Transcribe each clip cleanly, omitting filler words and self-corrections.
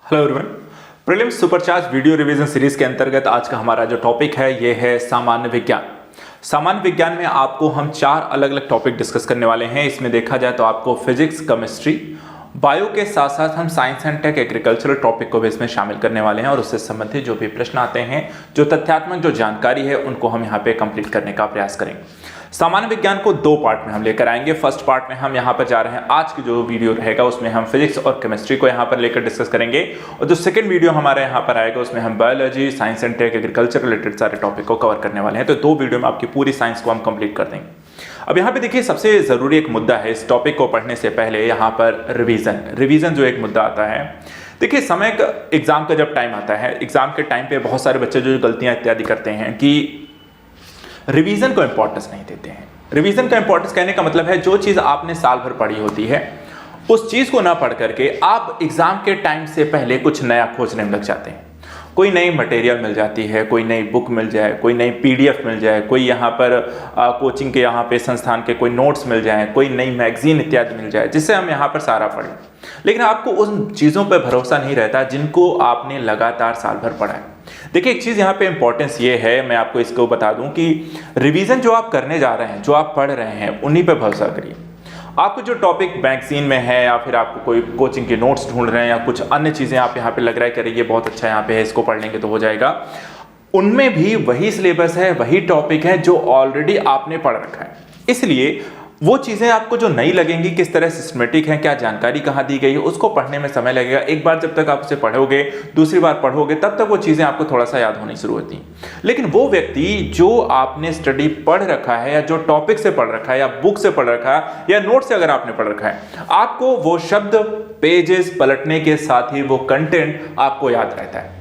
Hello everyone. Prelims supercharge video revision series के अंतर्गत आज का हमारा जो टॉपिक है ये है सामान्य विज्ञान। सामान्य विज्ञान में आपको हम 4 अलग अलग टॉपिक डिस्कस करने वाले हैं। इसमें देखा जाए तो आपको फिजिक्स, केमिस्ट्री, बायो के साथ साथ हम science and tech, agricultural topic को भी इसमें शामिल करने वाले हैं और उससे संबंधित जो भी प्रश्न आते हैं, जो तथ्यात्मक जो जानकारी है, उनको हम यहाँ पे कंप्लीट करने का प्रयास करेंगे। सामान्य विज्ञान को 2 पार्ट में हम लेकर आएंगे। फर्स्ट पार्ट में हम यहाँ पर जा रहे हैं, आज की जो वीडियो रहेगा उसमें हम फिजिक्स और केमिस्ट्री को यहाँ पर लेकर डिस्कस करेंगे और जो सेकंड वीडियो हमारे यहाँ पर आएगा उसमें हम biology, science and tech, agriculture related सारे टॉपिक को कवर करने वाले हैं। तो 2 वीडियो में आपकी पूरी साइंस को हम कंप्लीट कर देंगे। अब यहाँ पे देखिए, सबसे जरूरी एक मुद्दा है इस टॉपिक को पढ़ने से पहले यहाँ पर रिवीजन जो एक मुद्दा आता है। देखिए, समय का एग्जाम का जब टाइम आता है, एग्जाम के टाइम पे बहुत सारे बच्चे जो गलतियां इत्यादि करते हैं कि रिवीजन को इंपॉर्टेंस नहीं देते हैं। रिवीजन का इंपॉर्टेंस कहने का मतलब है जो चीज आपने साल भर पढ़ी होती है उस चीज को ना पढ़ करके आप एग्जाम के टाइम से पहले कुछ नया खोजने में लग जाते हैं। कोई नई मटेरियल मिल जाती है, कोई नई बुक मिल जाए, कोई नई पीडीएफ मिल जाए, कोई यहाँ पर कोचिंग के यहाँ पे संस्थान के कोई नोट्स मिल जाए, कोई नई मैगजीन इत्यादि मिल जाए जिससे हम यहाँ पर सारा पढ़ें। लेकिन आपको उन चीज़ों पर भरोसा नहीं रहता जिनको आपने लगातार साल भर पढ़ा है। देखिए, एक चीज़ यहाँ पे इंपॉर्टेंस ये है, मैं आपको इसको बता दूं कि रिवीजन जो आप करने जा रहे हैं, जो आप पढ़ रहे हैं, उन्हीं पे भरोसा करिए। आपको जो टॉपिक मैगजीन में है या फिर आपको कोई कोचिंग के नोट्स ढूंढ रहे हैं या कुछ अन्य चीज़ें आप यहाँ पे लग रहा है करिए, बहुत अच्छा यहाँ पे है, इसको पढ़ लेंगे तो हो जाएगा, उनमें भी वही सिलेबस है, वही टॉपिक है जो ऑलरेडी आपने पढ़ रखा है। इसलिए वो चीज़ें आपको जो नई लगेंगी, किस तरह सिस्टमेटिक है, क्या जानकारी कहाँ दी गई है, उसको पढ़ने में समय लगेगा। एक बार जब तक आप उसे पढ़ोगे, दूसरी बार पढ़ोगे, तब तक वो चीज़ें आपको थोड़ा सा याद होनी शुरू होती हैं। लेकिन वो व्यक्ति जो आपने स्टडी पढ़ रखा है या जो टॉपिक से पढ़ रखा है या बुक से पढ़ रखा है या नोट से अगर आपने पढ़ रखा है, आपको वो शब्द, पेजेस पलटने के साथ ही वो कंटेंट आपको याद रहता है।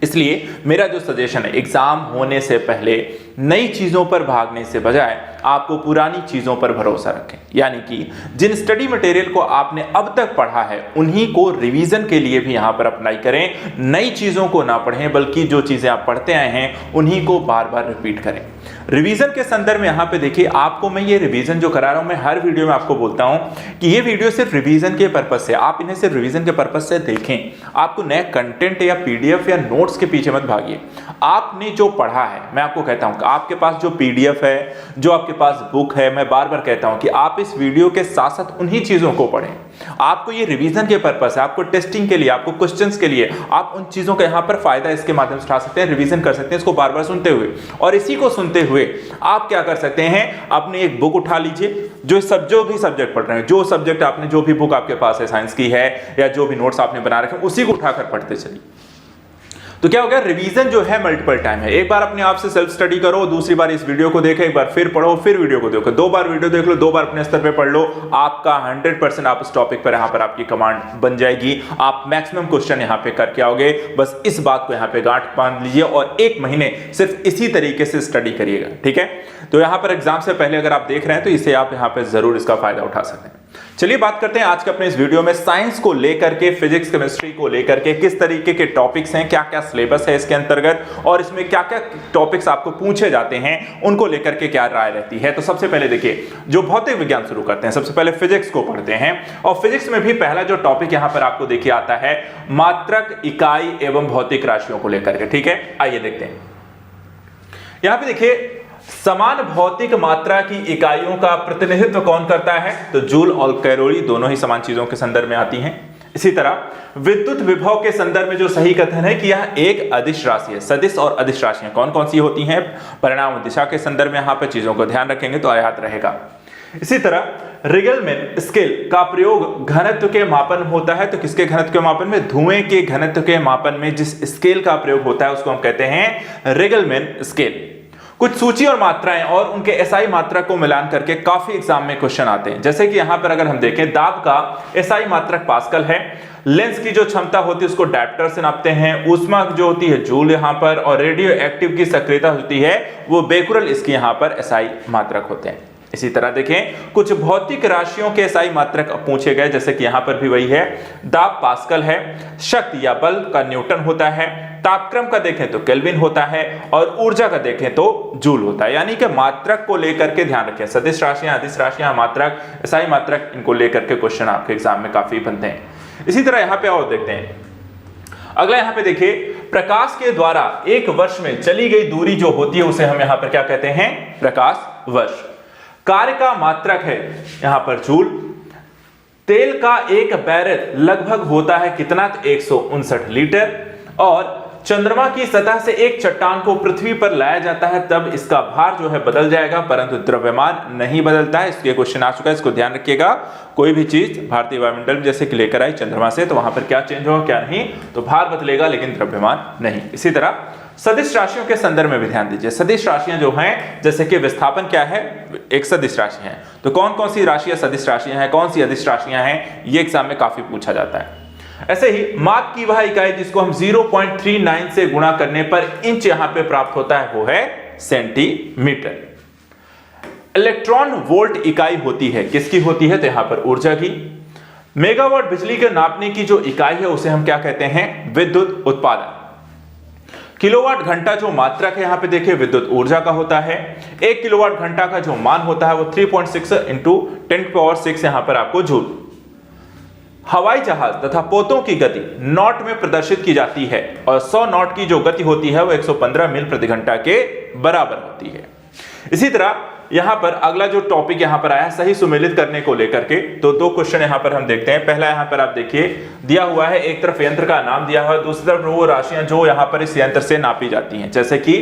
इसलिए मेरा जो सजेशन है, एग्जाम होने से पहले नई चीजों पर भागने से बजाय आपको पुरानी चीजों पर भरोसा रखें। यानी कि जिन स्टडी मटेरियल को आपने अब तक पढ़ा है उन्हीं को रिवीजन के लिए भी यहां पर अप्लाई करें। नई चीजों को ना पढ़ें, बल्कि जो चीजें आप पढ़ते आए हैं उन्हीं को बार बार रिपीट करें। रिवीजन के संदर्भ में यहाँ पे देखिए, आपको मैं ये रिवीजन जो करा रहा हूं, मैं हर वीडियो में आपको बोलता हूं कि ये वीडियो सिर्फ रिवीजन के पर्पज से, आप इन्हें सिर्फ रिवीजन के पर्पज से देखें। आपको नए कंटेंट या पीडीएफ या नोट्स के पीछे मत भागिए। आपने जो पढ़ा है, मैं आपको कहता हूं कि आपके पास जो पीडीएफ है, जो आपके पास बुक है, मैं बार बार कहता हूं कि आप इस वीडियो के साथ साथ उन्हीं चीजों को पढ़ें। आपको ये रिवीजन के पर्पस है, आपको टेस्टिंग के लिए, आपको क्वेश्चंस के लिए, आप उन चीजों का यहाँ पर फायदा इसके माध्यम से उठा सकते हैं, रिवीजन कर सकते हैं इसको बार बार सुनते हुए। और इसी को सुनते हुए आप क्या कर सकते हैं, अपनी एक बुक उठा लीजिए, जो भी सब्जेक्ट पढ़ रहे हैं, जो सब्जेक्ट आपने, जो भी बुक आपके पास है, साइंस की है या जो भी नोट्स आपने बना रखे हैं, उसी को उठाकर पढ़ते चलिए। तो क्या हो गया, रिवीजन जो है मल्टीपल टाइम है। एक बार अपने आप से सेल्फ स्टडी करो, दूसरी बार इस वीडियो को देखो, एक बार फिर पढ़ो, फिर वीडियो को देखो, 2 बार वीडियो देख लो, 2 बार अपने स्तर पे पढ़ लो। आपका 100% आप उस टॉपिक पर यहाँ पर आपकी कमांड बन जाएगी। आप मैक्सिमम क्वेश्चन यहाँ पे करके आओगे। बस इस बात को यहाँ पे गांठ बांध लीजिए और 1 महीने सिर्फ इसी तरीके से स्टडी करिएगा, ठीक है। तो यहाँ पर एग्जाम से पहले अगर आप देख रहे हैं तो इसे आप यहाँ पे जरूर इसका फायदा उठा सकते हैं। चलिए बात करते हैं आज के अपने इस वीडियो में साइंस को लेकर के, फिजिक्स केमिस्ट्री को लेकर के किस तरीके के टॉपिक्स हैं, क्या क्या सिलेबस है इसके अंतर्गत और इसमें क्या क्या टॉपिक्स आपको पूछे जाते हैं, उनको लेकर के क्या राय रहती है। तो सबसे पहले देखिए, जो भौतिक विज्ञान शुरू करते हैं, सबसे पहले फिजिक्स को पढ़ते हैं और फिजिक्स में भी पहला जो टॉपिक यहां पर आपको देखिए आता है, मात्रक, इकाई एवं भौतिक राशियों को लेकर के, ठीक है। आइए देखते हैं, यहां पे देखिए, समान भौतिक मात्रा की इकाइयों का प्रतिनिधित्व कौन करता है, तो जूल और कैलोरी दोनों ही समान चीजों के संदर्भ में आती हैं। इसी तरह विद्युत विभव के संदर्भ में जो सही कथन है कि यह एक अदिश राशि है। सदिश और अदिश राशियां कौन कौन सी होती हैं, परिणाम दिशा के संदर्भ में यहां पर चीजों को ध्यान रखेंगे तो याद रहेगा। इसी तरह रिगलमैन स्केल का प्रयोग घनत्व के मापन में होता है, तो किसके घनत्व के मापन में, धुएं के घनत्व के मापन में जिस स्केल का प्रयोग होता है उसको हम कहते हैं रिगलमैन स्केल। कुछ सूची और मात्राएं और उनके एसआई मात्रक को मिलान करके काफी एग्जाम में क्वेश्चन आते हैं। जैसे कि यहां पर अगर हम देखें, दाब का एसआई मात्रक पास्कल है, लेंस की जो क्षमता होती है उसको डायप्टर से नापते हैं, ऊष्मा जो होती है जूल यहां पर, और रेडियो एक्टिव की सक्रियता होती है वो बेकुरल, इसकी यहां पर एसआई मात्रक होते हैं। इसी तरह देखें, कुछ भौतिक राशियों के एसआई मात्रक पूछे गए, जैसे कि यहां पर भी वही है, दाब पास्कल है, शक्ति या बल का न्यूटन होता है, तापक्रम का देखें तो केल्विन होता है और ऊर्जा का देखें तो जूल होता है। यानी कि मात्रक को लेकर के ध्यान रखें, सदिश राशियां, अदिश राशियां, मात्रक, एसआई मात्रक, इनको लेकर के क्वेश्चन आपके एग्जाम में काफी बनते हैं। इसी तरह यहां पे और देखते हैं, अगला यहां पे देखिए, प्रकाश के द्वारा एक वर्ष में चली गई दूरी जो होती है उसे हम यहां पर क्या कहते हैं, प्रकाश वर्ष। कार्य का मात्रक है यहां पर जूल। तेल का एक बैरल लगभग होता है कितना, 159 लीटर। और चंद्रमा की सतह से एक चट्टान को पृथ्वी पर लाया जाता है तब इसका भार जो है बदल जाएगा, परंतु द्रव्यमान नहीं बदलता है। इसके क्वेश्चन आ चुका है, इसको ध्यान रखिएगा। कोई भी चीज भारतीय वायुमंडल जैसे कि लेकर आई चंद्रमा से, तो वहां पर क्या चेंज होगा क्या नहीं, तो भार बदलेगा लेकिन द्रव्यमान नहीं। इसी तरह सदिश राशियों के संदर्भ में भी ध्यान दीजिए। सदिश राशियां जो हैं, जैसे कि विस्थापन क्या है, एक सदिश राशि है, तो कौन कौन सी राशियां सदिश राशियां हैं, कौन सी अदिश राशियां हैं, ये एग्जाम में काफी पूछा जाता है। ऐसे ही माप की वह इकाई जिसको हम 0.39 से गुणा करने पर इंच यहां पे प्राप्त होता है वो है सेंटीमीटर। इलेक्ट्रॉन वोल्ट इकाई होती है, किसकी होती है, तो यहां पर ऊर्जा की। मेगावाट बिजली के नापने की जो इकाई है उसे हम क्या कहते हैं, विद्युत उत्पादन। किलोवाट घंटा जो मात्रक है यहां पे देखिए विद्युत ऊर्जा का होता है। 1 किलोवाट घंटा का जो मान होता है वो 3.6 इंटू 10⁶ यहां पर आपको जूल। हवाई जहाज तथा पोतों की गति नॉट में प्रदर्शित की जाती है और 100 नॉट की जो गति होती है वो 115 मील प्रति घंटा के बराबर होती है। इसी तरह यहां पर अगला जो टॉपिक यहां पर आया सही सुमेलित करने को लेकर के, तो दो क्वेश्चन यहां पर हम देखते हैं। पहला यहां पर आप देखिए दिया हुआ है, एक तरफ यंत्र का नाम दिया हुआ है, दूसरी तरफ वो राशियां जो यहां पर इस यंत्र से नापी जाती हैं। जैसे कि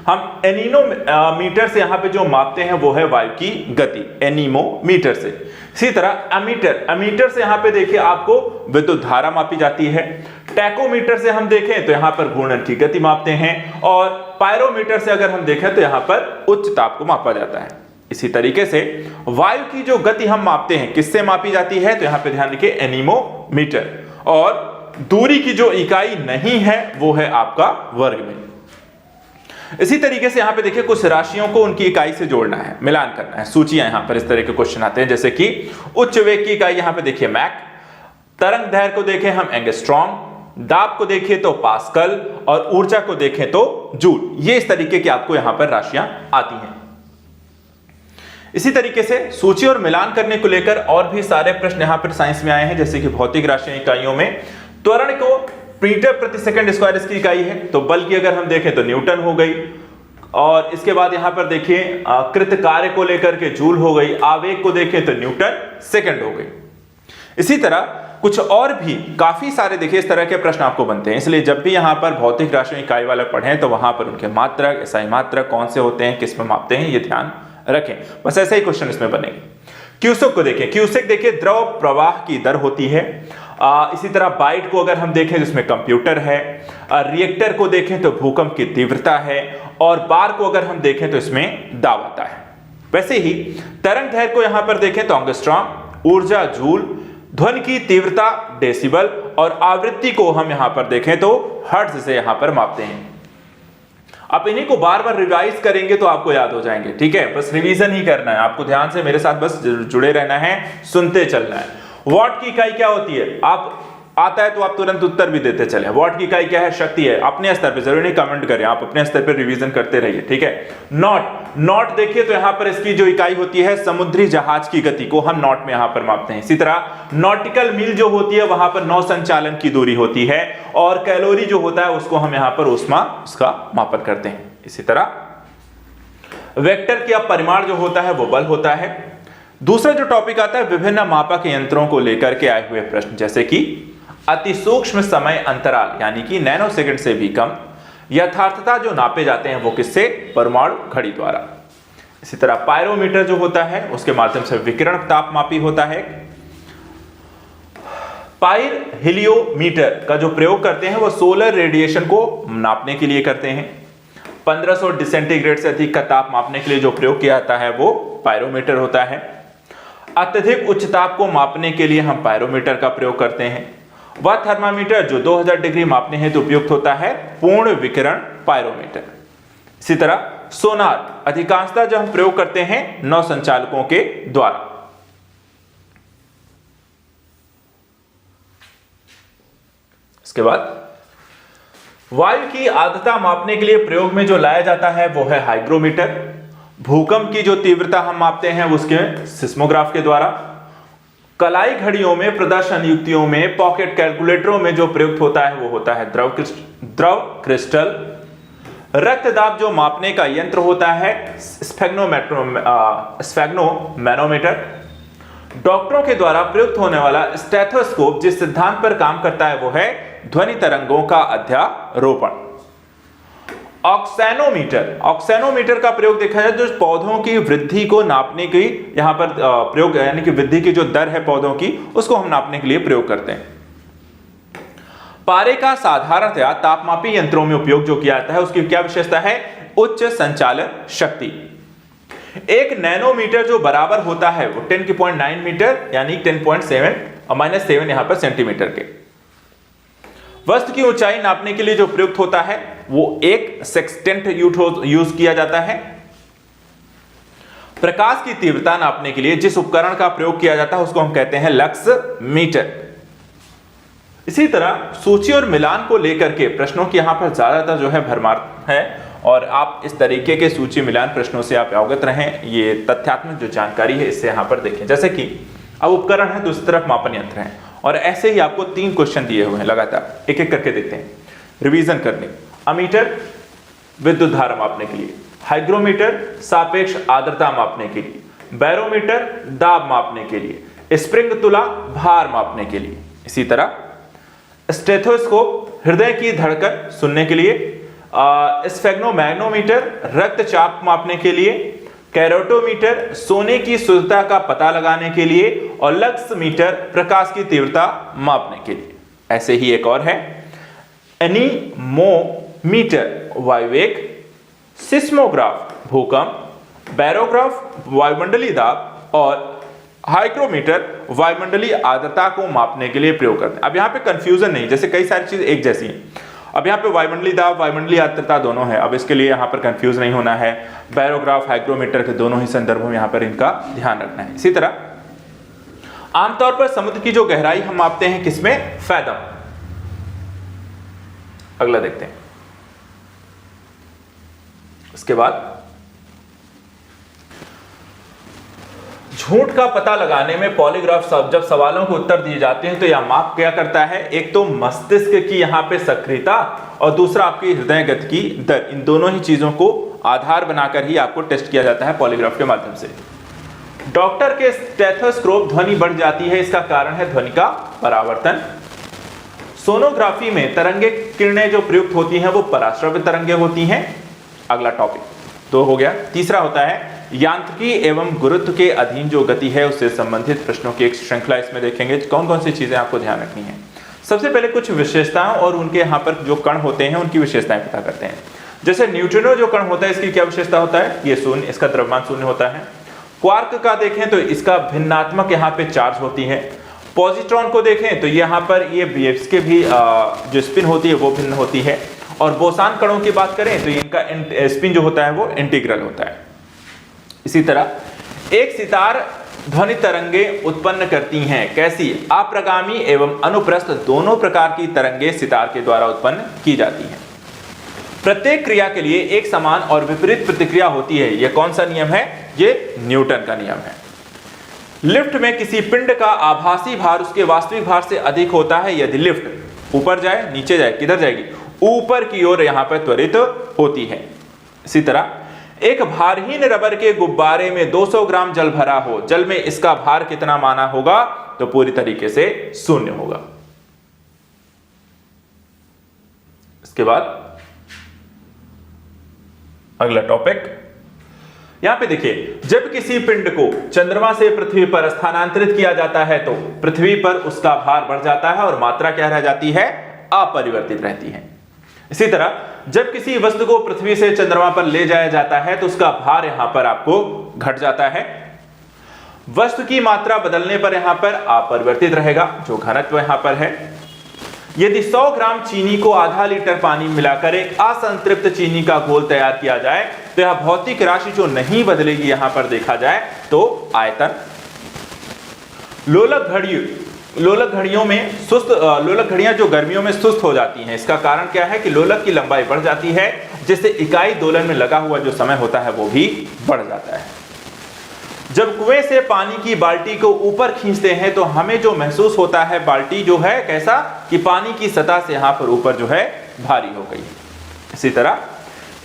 हम एनीमोमीटर से यहां पे जो मापते हैं वो है वायु की गति, एनीमोमीटर से। इसी तरह अमीटर से यहां पे देखिए आपको विद्युत धारा मापी जाती है। टैकोमीटर से हम देखें तो यहां पर घूर्णन की गति मापते हैं, और पायरोमीटर से अगर हम देखें तो यहां पर उच्च ताप को मापा जाता है। इसी तरीके से वायु की जो गति हम मापते हैं किससे मापी जाती है, तो यहां पे ध्यान रखिए एनीमोमीटर। और दूरी की जो इकाई नहीं है वो है आपका वर्ग में। इसी तरीके से यहां पे देखिए कुछ राशियों को उनकी इकाई से जोड़ना है, मिलान करना है। सूचियां यहां पर इस तरह के क्वेश्चन आते हैं, जैसे कि उच्च वेग की इकाई यहां पे देखिए मैक, तरंग दैर्घ्य को देखें हम एंगस्ट्रॉम, दाब को देखें तो पास्कल, और ऊर्जा को देखें तो जूल। ये इस तरीके की आपको यहां पर राशियां आती हैं। इसी तरीके से सूची और मिलान करने को लेकर और भी सारे प्रश्न यहां पर साइंस में आए हैं, जैसे कि भौतिक राशियां इकाइयों में त्वरण को मीटर प्रति सेकंड स्क्वायर इसकी इकाई है, तो बल की अगर हम देखें तो न्यूटन हो गई। और इसके बाद यहां पर देखिए कृत कार्य को लेकर के जूल हो गई, आवेग को देखें तो न्यूटन सेकंड हो गई। इसी तरह कुछ और भी काफी सारे देखिए इस तरह के प्रश्न आपको बनते हैं, इसलिए जब भी यहां पर भौतिक राशियों इकाई वाला पढ़ें तो वहां पर उनके मात्रक, एसआई मात्रक कौन से होते हैं, किस में मापते हैं, ये ध्यान रखें। बस ऐसे ही क्वेश्चन इसमें बनेंगे। क्यूसेक को देखें, क्यूसेक देखिए द्रव प्रवाह की दर होती है। इसी तरह बाइट को अगर हम देखें जिसमें कंप्यूटर है, रिएक्टर को देखें तो भूकंप की तीव्रता है, और बार को अगर हम देखें तो इसमें दाब आता है। वैसे ही तरंग दैर्घ्य को यहां पर देखें तो एंगस्ट्रॉम, ऊर्जा जूल, ध्वनि की तीव्रता डेसिबल, और आवृत्ति को हम यहां पर देखें तो हर्ट्ज से यहां पर मापते हैं। आप इन्हीं को बार बार रिवाइज करेंगे तो आपको याद हो जाएंगे, ठीक है। बस रिवीजन ही करना है आपको, ध्यान से मेरे साथ बस जुड़े रहना है, सुनते चलना है। वॉट की इकाई क्या होती है, आप आता है तो आप तुरंत उत्तर भी देते चले। वॉट की इकाई क्या है, शक्ति है। अपने स्तर पे जरूरी नहीं कमेंट करें, आप अपने स्तर पे रिवीजन करते रहिए, ठीक है। नॉट देखिए तो यहां पर इसकी जो इकाई होती है समुद्री जहाज की गति को हम नॉट में यहां पर मापते हैं। इसी तरह नॉटिकल मील जो होती है वहां पर नौ संचालन की दूरी होती है, और कैलोरी जो होता है उसको हम यहां पर ऊष्मा उसका मापन करते हैं। इसी तरह वेक्टर का परिमाण जो होता है वो बल होता है। दूसरा जो टॉपिक आता है विभिन्न मापक यंत्रों को लेकर के आए हुए प्रश्न, जैसे कि अति सूक्ष्म समय अंतराल यानी कि नैनो सेकंड से भी कम, यथार्थता जो नापे जाते हैं वो किससे, परमाणु घड़ी द्वारा। इसी तरह पायरोमीटर जो होता है उसके माध्यम से विकिरण तापमापी होता है। पायर हेलियोमीटर का जो प्रयोग करते हैं वो सोलर रेडिएशन को नापने के लिए करते हैं। 1500 सेंटीग्रेड से अधिक का ताप मापने के लिए जो प्रयोग किया जाता है वो पायरोमीटर होता है। अत्यधिक उच्च ताप को मापने के लिए हम पायरोमीटर का प्रयोग करते हैं। वह थर्मामीटर जो 2000 डिग्री मापने हेतु उपयुक्त होता है पूर्ण विकिरण पायरोमीटर। इसी तरह सोनार अधिकांशतः जो हम प्रयोग करते हैं नौ संचालकों के द्वारा। इसके बाद वायु की आर्द्रता मापने के लिए प्रयोग में जो लाया जाता है वो है हाइग्रोमीटर। भूकंप की जो तीव्रता हम मापते हैं उसके सिस्मोग्राफ के द्वारा। कलाई घड़ियों में, प्रदर्शन युक्तियों में, पॉकेट कैलकुलेटरों में जो प्रयुक्त होता है वो होता है द्रव क्रिस्टल। रक्तदाब जो मापने का यंत्र होता है स्फेग्नोमैनोमीटर। डॉक्टरों के द्वारा प्रयुक्त होने वाला स्टेथोस्कोप जिस सिद्धांत पर काम करता है वो है ध्वनि तरंगों का अध्यारोपण। ऑक्सेनोमीटर का प्रयोग देखा जाए जो पौधों की वृद्धि को नापने की यहां पर प्रयोग, यानी कि वृद्धि की जो दर है पौधों की उसको हम नापने के लिए प्रयोग करते हैं। पारे का साधारणतया तापमापी यंत्रों में उपयोग जो किया जाता है उसकी क्या विशेषता है? उच्च संचालन शक्ति। 1 नैनोमीटर जो बराबर होता है वो 10.9 मीटर यानी 10.7 और -7 यहां पर सेंटीमीटर के। वस्तु की ऊंचाई नापने के लिए जो प्रयुक्त होता है वो एक सेक्सटेंट यूज किया जाता है। प्रकाश की तीव्रता नापने के लिए जिस उपकरण का प्रयोग किया जाता है उसको हम कहते हैं लक्स मीटर। इसी तरह सूची और मिलान को लेकर के प्रश्नों की यहां पर ज्यादातर जो है भरमार है और आप इस तरीके के सूची मिलान प्रश्नों से आप अवगत रहें। ये तथ्यात्मक जो जानकारी है इससे यहां पर देखें। जैसे कि अब उपकरण है, दूसरी तरफ मापन यंत्र है और ऐसे ही आपको 3 क्वेश्चन दिए हुए हैं लगातार, एक एक करके देखते हैं रिवीजन करने। अमीटर विद्युत धारा मापने के लिए, हाइग्रोमीटर सापेक्ष आर्द्रता मापने के लिए, बैरोमीटर दाब मापने के लिए, स्प्रिंग तुला भार मापने के लिए। इसी तरह स्टेथोस्कोप हृदय की धड़कन सुनने के लिए, स्फेग्नोमैग्नोमीटर रक्तचाप मापने के लिए, कैरोटोमीटर सोने की शुद्धता का पता लगाने के लिए और लक्स मीटर प्रकाश की तीव्रता मापने के लिए। ऐसे ही एक और है एनीमोमीटर वायुवेग, सिस्मोग्राफ भूकंप, बैरोग्राफ वायुमंडलीय दाब और हाइग्रोमीटर वायुमंडलीय आर्द्रता को मापने के लिए प्रयोग करते हैं। अब यहाँ पे कंफ्यूजन नहीं, जैसे कई सारी चीज एक जैसी हैं। अब यहाँ पे वायुमंडलीय दाब वायुमंडलीय आर्द्रता दोनों है, अब इसके लिए यहाँ पर कंफ्यूज नहीं होना है। बैरोग्राफ हाइग्रोमीटर के दोनों ही संदर्भों में यहाँ पर इनका ध्यान रखना है। इसी तरह आमतौर पर समुद्र की जो गहराई हम मापते हैं किसमें? फैथम। अगला देखते हैं। इसके बाद झूठ का पता लगाने में पॉलीग्राफ जब सवालों को उत्तर दिए जाते हैं तो यह माप क्या करता है? एक तो मस्तिष्क की यहां पे सक्रियता और दूसरा आपकी हृदय गति की दर। इन दोनों ही चीजों को आधार बनाकर ही आपको टेस्ट किया जाता है पॉलीग्राफ के माध्यम से। डॉक्टर के स्टेथोस्कोप ध्वनि बढ़ जाती है, इसका कारण है ध्वनि का परावर्तन। सोनोग्राफी में तरंगे किरणें जो प्रयुक्त होती हैं वो पराश्रव्य तरंगे होती हैं। अगला टॉपिक तो हो गया। तीसरा होता है यांत्रिकी एवं गुरुत्व के अधीन जो गति है उससे संबंधित प्रश्नों की एक श्रृंखला इसमें देखेंगे। कौन कौन सी चीजें आपको ध्यान रखनी है? सबसे पहले कुछ विशेषताओं और उनके यहाँ पर जो कण होते हैं उनकी विशेषताएं पता करते हैं। जैसे न्यूट्रिनो जो कण होता है इसकी क्या विशेषता होता है? ये शून्य, इसका द्रव्यमान शून्य होता है। क्वार्क का देखें तो इसका भिन्नात्मक यहाँ पे चार्ज होती है। पॉजिट्रॉन को देखें तो यहाँ पर ये इसके भी जो स्पिन होती है वो भिन्न होती है। और बोसान कणों की बात करें तो इनका स्पिन जो होता है वो इंटीग्रल होता है। इसी तरह एक सितार ध्वनि तरंगे उत्पन्न करती हैं। कैसी? अप्रगामी एवं अनुप्रस्थ दोनों प्रकार की तरंगे सितार के द्वारा उत्पन्न की जाती हैं। प्रत्येक क्रिया के लिए एक समान और विपरीत प्रतिक्रिया होती है। यह कौन सा नियम है? ये न्यूटन का नियम है। लिफ्ट में किसी पिंड का आभासी भार उसके वास्तविक भार से अधिक होता है यदि लिफ्ट ऊपर जाए, नीचे जाए, किधर जाएगी? ऊपर की ओर यहां पर त्वरित होती है। इसी तरह एक भारहीन रबर के गुब्बारे में 200 ग्राम जल भरा हो, जल में इसका भार कितना माना होगा? तो पूरी तरीके से शून्य होगा। इसके बाद अगला टॉपिक यहां पे देखिए, जब किसी पिंड को चंद्रमा से पृथ्वी पर स्थानांतरित किया जाता है तो पृथ्वी पर उसका भार बढ़ जाता है और मात्रा क्या रह जाती है? अपरिवर्तित रहती है। इसी तरह जब किसी वस्तु को पृथ्वी से चंद्रमा पर ले जाया जाता है तो उसका भार यहां पर आपको घट जाता है। वस्तु की मात्रा बदलने पर यहां पर अपरिवर्तित रहेगा, जो घनत्व यहां पर है। यदि 100 ग्राम चीनी को आधा लीटर पानी मिलाकर एक असंतृप्त चीनी का घोल तैयार किया जाए तो यह भौतिक राशि जो नहीं बदलेगी यहां पर देखा जाए तो आयतन। लोलक घड़ियों में सुस्त लोलक घड़ियां जो गर्मियों में सुस्त हो जाती हैं, इसका कारण क्या है कि लोलक की लंबाई बढ़ जाती है, जिससे इकाई दोलन में लगा हुआ जो समय होता है वो भी बढ़ जाता है। जब कुएं से पानी की बाल्टी को ऊपर खींचते हैं तो हमें जो महसूस होता है, बाल्टी जो है कैसा कि पानी की सतह से यहां पर ऊपर जो है भारी हो गई। इसी तरह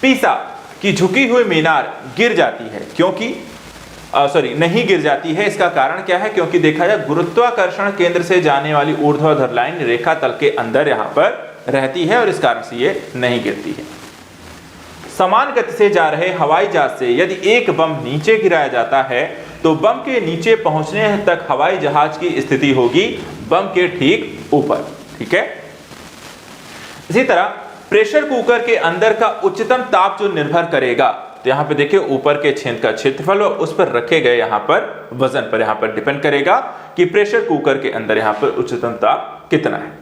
पीसा की झुकी हुई मीनार गिर जाती है, क्योंकि नहीं गिर जाती है। इसका कारण क्या है? क्योंकि देखा जाए गुरुत्वाकर्षण केंद्र से जाने वाली ऊर्ध्वाधर लाइन रेखा तल के अंदर यहां पर रहती है और इस कारण से ये नहीं गिरती है। समान गति से जा रहे हवाई जहाज से यदि एक बम नीचे गिराया जाता है तो बम के नीचे पहुंचने तक हवाई जहाज की स्थिति होगी बम के ठीक ऊपर। ठीक है। इसी तरह प्रेशर कुकर के अंदर का उच्चतम ताप जो निर्भर करेगा, तो यहां पे देखिए ऊपर के छेद का क्षेत्रफल और उस पर रखे गए यहां पर वजन पर यहां पर डिपेंड करेगा कि प्रेशर कुकर के अंदर यहां पर उच्चतम ताप कितना है।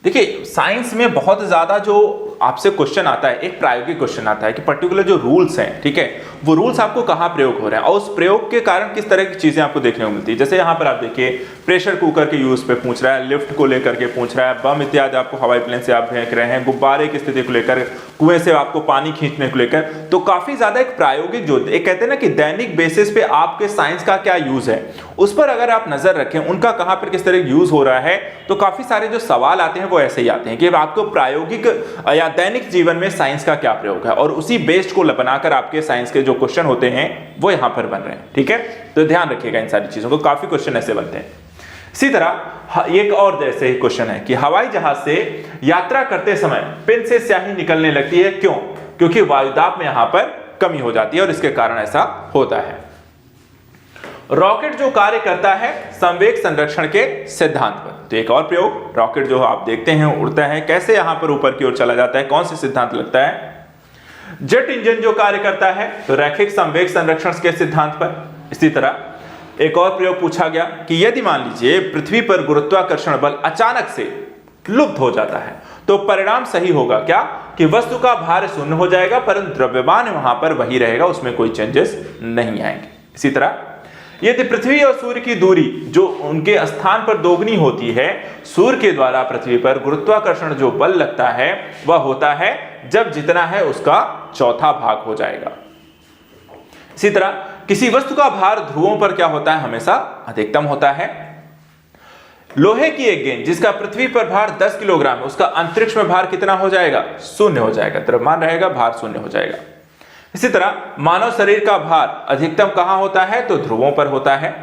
देखिए साइंस में बहुत ज्यादा जो आपसे क्वेश्चन आता है, एक प्रायोगिक क्वेश्चन आता है कि पर्टिकुलर जो रूल्स हैं, ठीक है, वो रूल्स आपको कहां प्रयोग हो रहे हैं और उस प्रयोग के कारण किस तरह की चीजें आपको देखने को मिलती है। जैसे यहां पर आप देखिए प्रेशर कुकर के यूज पे पूछ रहा है, लिफ्ट को लेकर के पूछ रहा है, बम इत्यादि आपको हवाई प्लेन से आप फेंक रहे हैं, गुब्बारे की स्थिति को लेकर, कुएं से आपको पानी खींचने को लेकर, तो काफी ज्यादा एक प्रायोगिक जो एक कहते हैं ना कि दैनिक बेसिस पे आपके साइंस का क्या यूज है, उस पर अगर आप नजर रखें उनका कहां पर किस तरह यूज हो रहा है, तो काफी सारे जो सवाल आते हैं वो ऐसे ही आते हैं कि आपको प्रायोगिक या दैनिक जीवन में साइंस का क्या प्रयोग है, और उसी बेस्ड को बनाकर आपके साइंस के जो क्वेश्चन होते हैं वो यहां पर बन रहे हैं। ठीक है, तो ध्यान रखिएगा इन सारी चीजों को, काफी क्वेश्चन ऐसे बनते हैं। इसी तरह एक और जैसे ही क्वेश्चन है कि हवाई जहाज से यात्रा करते समय पेन से स्याही निकलने लगती है, क्यों? क्योंकि वायुदाब में यहां पर कमी हो जाती है और इसके कारण ऐसा होता है। रॉकेट जो कार्य करता है संवेग संरक्षण के सिद्धांत पर, तो एक और प्रयोग, रॉकेट जो आप देखते हैं उड़ता है, कैसे यहां पर ऊपर की ओर चला जाता है, कौन से सिद्धांत लगता है? जेट इंजन जो कार्य करता है तो रैखिक संवेग संरक्षण के सिद्धांत पर। इसी तरह एक और प्रयोग पूछा गया कि यदि मान लीजिए पृथ्वी पर गुरुत्वाकर्षण बल अचानक से लुप्त हो जाता है तो परिणाम सही होगा क्या? कि वस्तु का भार शून्य हो जाएगा परंतु द्रव्यमान वहां पर वही रहेगा, उसमें कोई चेंजेस नहीं आएंगे। इसी तरह यदि पृथ्वी और सूर्य की दूरी जो उनके स्थान पर दोगुनी होती है, सूर्य के द्वारा पृथ्वी पर गुरुत्वाकर्षण जो बल लगता है वह होता है जब जितना है उसका चौथा भाग हो जाएगा। इसी तरह किसी वस्तु का भार ध्रुवों पर क्या होता है? हमेशा अधिकतम होता है। लोहे की एक गेंद जिसका पृथ्वी पर भार 10 किलोग्राम है, उसका अंतरिक्ष में भार कितना हो जाएगा? शून्य हो जाएगा, द्रव्यमान रहेगा, भार शून्य हो जाएगा। इसी तरह मानव शरीर का भार अधिकतम कहां होता है? तो ध्रुवों पर होता है।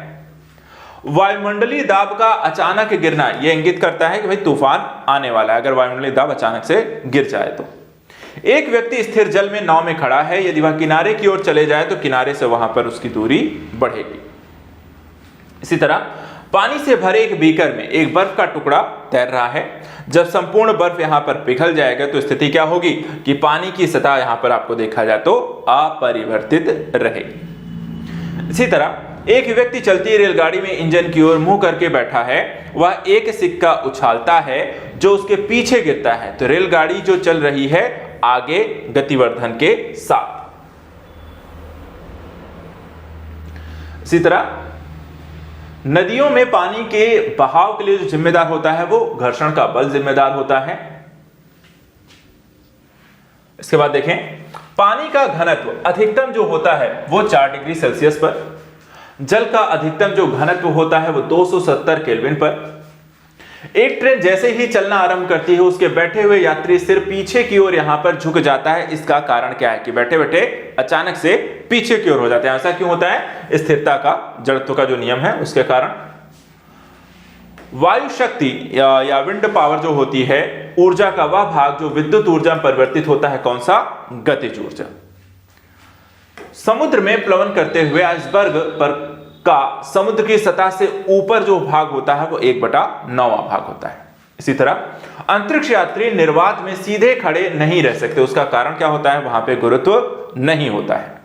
वायुमंडलीय दाब का अचानक गिरना यह इंगित करता है कि भाई तूफान आने वाला है, अगर वायुमंडलीय दाब अचानक से गिर जाए तो। एक व्यक्ति स्थिर जल में नाव में खड़ा है, यदि वह किनारे की ओर चले जाए तो किनारे से वहां पर उसकी दूरी बढ़ेगी। इसी तरह पानी से भरे एक बीकर में एक बर्फ का टुकड़ा तैर रहा है, जब संपूर्ण बर्फ यहां पर पिघल जाएगा तो स्थिति क्या होगी? कि पानी की सतह यहां पर आपको देखा जाए तो अपरिवर्तित रहेगी। इसी तरह एक व्यक्ति चलती रेलगाड़ी में इंजन की ओर मुंह करके बैठा है, वह एक सिक्का उछालता है जो उसके पीछे गिरता है, तो रेलगाड़ी जो चल रही है आगे गतिवर्धन के साथ। इसी तरह नदियों में पानी के बहाव के लिए जो जिम्मेदार होता है वो घर्षण का बल जिम्मेदार होता है। इसके बाद देखें पानी का घनत्व अधिकतम जो होता है वो 4 डिग्री सेल्सियस पर, जल का अधिकतम जो घनत्व होता है वो 270 केल्विन पर। एक ट्रेन जैसे ही चलना आरंभ करती है उसके बैठे हुए यात्री सिर पीछे की ओर यहां पर झुक जाता है, इसका कारण क्या है? कि बैठे बैठे अचानक से पीछे की ओर हो जाते हैं। ऐसा क्यों होता है? स्थिरता का, जड़त्व का जो नियम है उसके कारण। वायु शक्ति या विंड पावर जो होती है, ऊर्जा का वह भाग जो विद्युत ऊर्जा में परिवर्तित होता है, कौन सा? गतिज ऊर्जा। समुद्र में प्लवन करते हुए आइसबर्ग पर का समुद्र की सतह से ऊपर जो भाग होता है वो 1/9 भाग होता है। इसी तरह अंतरिक्ष यात्री निर्वात में सीधे खड़े नहीं रह सकते, उसका कारण क्या होता है? वहां पे गुरुत्व नहीं होता है।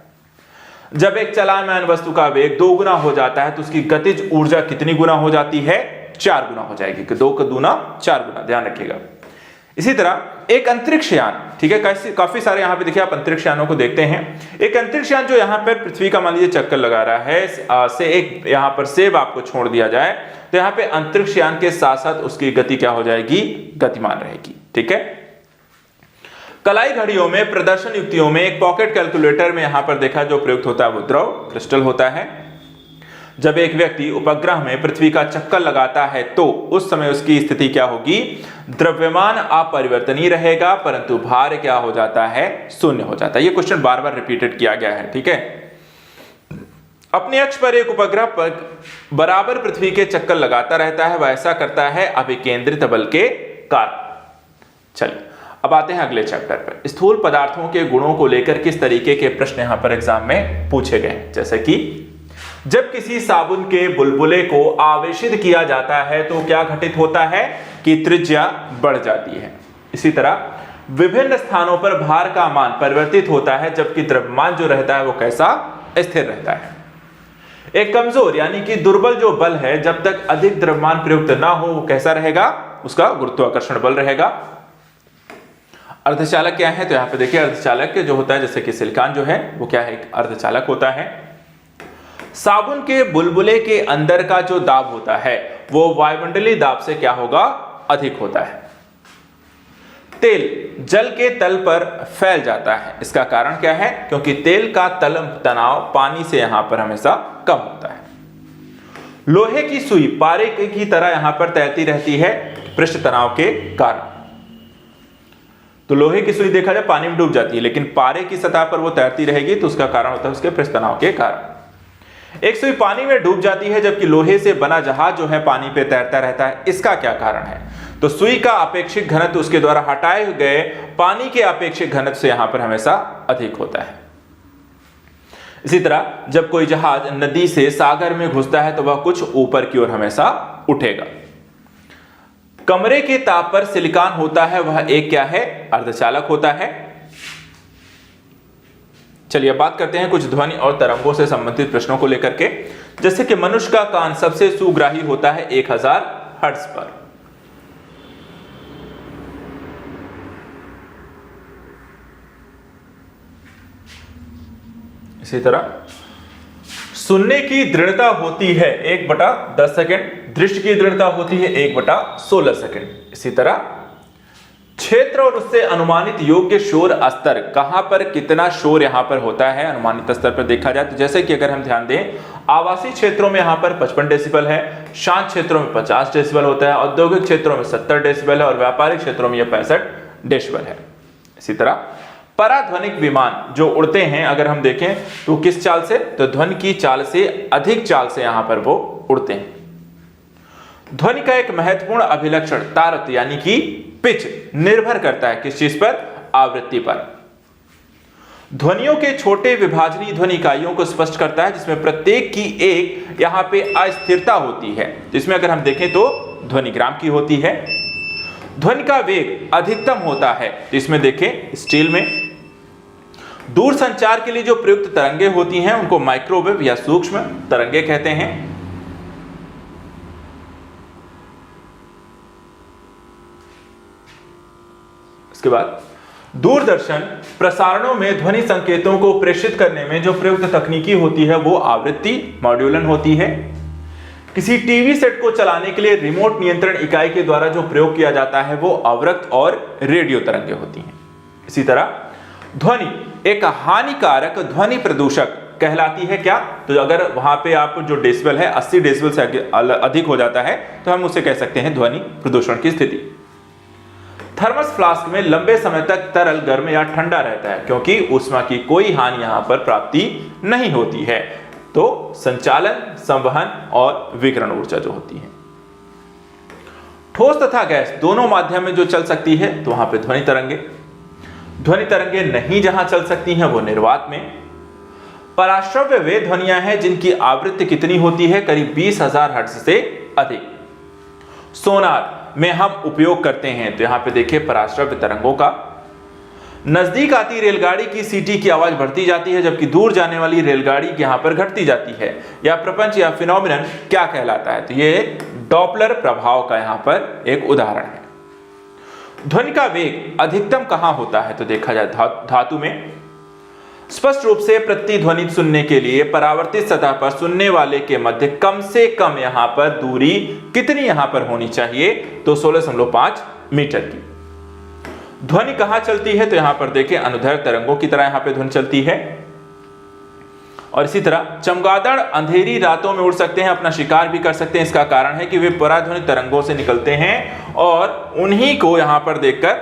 जब एक चलायमान वस्तु का वेग 2 गुना हो जाता है तो उसकी गतिज ऊर्जा कितनी गुना हो जाती है? 4 गुना हो जाएगी, कि 2 का दूना 4 गुना, ध्यान रखिएगा। इसी तरह एक अंतरिक्ष यान, ठीक है, काफी सारे यहां पे देखिए आप अंतरिक्ष यानों को देखते हैं। एक अंतरिक्ष यान जो यहां पर पृथ्वी का मान लीजिए चक्कर लगा रहा है, से एक यहां पर सेब आपको छोड़ दिया जाए तो यहां पे अंतरिक्ष यान के साथ साथ उसकी गति क्या हो जाएगी? गतिमान रहेगी। ठीक है, कलाई घड़ियों में, प्रदर्शन युक्तियों में, एक पॉकेट कैलकुलेटर में यहां पर देखा जो प्रयुक्त होता है वो द्रव क्रिस्टल होता है। जब एक व्यक्ति उपग्रह में पृथ्वी का चक्कर लगाता है तो उस समय उसकी स्थिति क्या होगी? द्रव्यमान अपरिवर्तनीय रहेगा, परंतु भार क्या हो जाता है? शून्य हो जाता है। ये क्वेश्चन बार बार रिपीटेड किया गया है, ठीक है। अपने अक्ष पर एक उपग्रह पर बराबर पृथ्वी के चक्कर लगाता रहता है, वह ऐसा करता है अभिकेंद्रित बल के कारण। चलिए अब आते हैं अगले चैप्टर पर। स्थूल पदार्थों के गुणों को लेकर किस तरीके के प्रश्न यहां पर एग्जाम में पूछे गए हैं? जैसे कि जब किसी साबुन के बुलबुले को आवेशित किया जाता है तो क्या घटित होता है कि त्रिज्या बढ़ जाती है। इसी तरह विभिन्न स्थानों पर भार का मान परिवर्तित होता है, जबकि द्रव्यमान जो रहता है वो कैसा? स्थिर रहता है। एक कमजोर यानी कि दुर्बल जो बल है, जब तक अधिक द्रव्यमान प्रयुक्त ना हो वो कैसा रहेगा? उसका गुरुत्वाकर्षण बल रहेगा। अर्धचालक क्या है? तो यहां पे देखिए अर्धचालक जो होता है, जैसे कि सिलिकॉन जो है वो क्या है? एक अर्धचालक होता है। साबुन के बुलबुले के अंदर का जो दाब होता है वो वायुमंडलीय दाब से क्या होगा? अधिक होता है। तेल जल के तल पर फैल जाता है, इसका कारण क्या है? क्योंकि तेल का तल तनाव पानी से यहां पर हमेशा कम होता है। लोहे की सुई पारे की तरह यहां पर तैरती रहती है पृष्ठ तनाव के कारण। तो लोहे की सुई देखा जाए पानी में डूब जाती है, लेकिन पारे की सतह पर वो तैरती रहेगी, तो उसका कारण होता है उसके पृष्ठ तनाव के कारण। एक सुई पानी में डूब जाती है, जबकि लोहे से बना जहाज जो है पानी पे तैरता रहता है, इसका क्या कारण है? तो सुई का अपेक्षित घनत्व उसके द्वारा हटाए गए पानी के अपेक्षित घनत्व से यहां पर हमेशा अधिक होता है। इसी तरह जब कोई जहाज नदी से सागर में घुसता है तो वह कुछ ऊपर की ओर हमेशा उठेगा। कमरे के ताप पर सिलिकॉन होता है, वह एक क्या है? अर्धचालक होता है। चलिए बात करते हैं कुछ ध्वनि और तरंगों से संबंधित प्रश्नों को लेकर के। जैसे कि मनुष्य का कान सबसे सुग्राही होता है 1000 हर्ट्ज पर। इसी तरह सुनने की दृढ़ता होती है 1/10 सेकेंड, दृष्टि की दृढ़ता होती है 1/16 सेकेंड। इसी तरह क्षेत्र और उससे अनुमानित योग्य शोर स्तर, कहां पर कितना शोर यहां पर होता है अनुमानित स्तर पर देखा जाए तो जैसे कि अगर हम ध्यान दें, आवासीय क्षेत्रों में यहां पर 55 डेसिबल है, शांत क्षेत्रों में 50 डेसिबल होता है, औद्योगिक क्षेत्रों में 70 डेसिबल है और व्यापारिक क्षेत्रों में यह 65 डेसिबल है। इसी तरह पराध्वनिक विमान जो उड़ते हैं, अगर हम देखें तो किस चाल से? तो ध्वनि की चाल से अधिक चाल से यहां पर वो उड़ते हैं। ध्वनि का एक महत्वपूर्ण अभिलक्षण तारत यानी कि पिच निर्भर करता है किस चीज पर? आवृत्ति पर। ध्वनियों के छोटे विभाजनीय ध्वनि इकाइयों को स्पष्ट करता है, जिसमें प्रत्येक की एक यहां पे अस्थिरता होती है। जिसमें अगर हम देखें तो ध्वनिग्राम की होती है। ध्वनि का वेग अधिकतम होता है, तो इसमें देखें स्टील में। दूर संचार के लिए जो प्रयुक्त तरंगे होती हैं उनको माइक्रोवेव या सूक्ष्म तरंगे कहते हैं। इसके बाद दूरदर्शन प्रसारणों में ध्वनि संकेतों को प्रेषित करने में जो प्रयुक्त तकनीकी होती है वो आवृत्ति मॉड्यूलन होती है। किसी टीवी सेट को चलाने के लिए रिमोट नियंत्रण इकाई के द्वारा जो प्रयोग किया जाता है वो अवरक्त और रेडियो तरंगे होती हैं। इसी तरह ध्वनि एक हानिकारक ध्वनि प्रदूषक कहलाती है क्या? तो अगर वहां पे आप जो डेसिबल है 80 डेसिबल से अधिक हो जाता है तो हम उसे कह सकते हैं ध्वनि प्रदूषण की स्थिति। थर्मस फ्लास्क में लंबे समय तक तरल गर्म या ठंडा रहता है, क्योंकि ऊष्मा की कोई हानि यहां पर प्राप्ति नहीं होती है। तो संचालन, संवहन और विकिरण ऊर्जा जो होती है। ठोस तथा गैस दोनों माध्यम में जो चल सकती है तो वहां पे ध्वनि तरंगे नहीं जहां चल सकती हैं वो निर्वात में। पराश्रव्य वे ध्वनियां हैं जिनकी आवृत्ति कितनी होती है? करीब 20,000 हर्ट्ज से अधिक। सोनार में हम उपयोग करते हैं, तो यहां पे देखिए पराश्रव्य तरंगों का। नजदीक आती रेलगाड़ी की सीटी की आवाज बढ़ती जाती है, जबकि दूर जाने वाली रेलगाड़ी की यहां पर घटती जाती है। यह प्रपंच या फिनोमिनन क्या कहलाता है? तो यह डॉपलर प्रभाव का यहां पर एक उदाहरण है। ध्वनि का वेग अधिकतम कहां होता है? तो देखा जाए धातु में। स्पष्ट रूप से प्रतिध्वनि सुनने के लिए परावर्तित सतह पर सुनने वाले के मध्य कम से कम यहां पर दूरी कितनी यहां पर होनी चाहिए? तो 16.5 मीटर की। ध्वनि कहां चलती है? तो यहां पर देखिए अनुदैर्घ्य तरंगों की तरह यहां पे ध्वनि चलती है। और इसी तरह चमगादड़ अंधेरी रातों में उड़ सकते हैं, अपना शिकार भी कर सकते हैं। इसका कारण है कि वे पराध्वनि तरंगों से निकलते हैं और उन्हीं को यहां पर देखकर,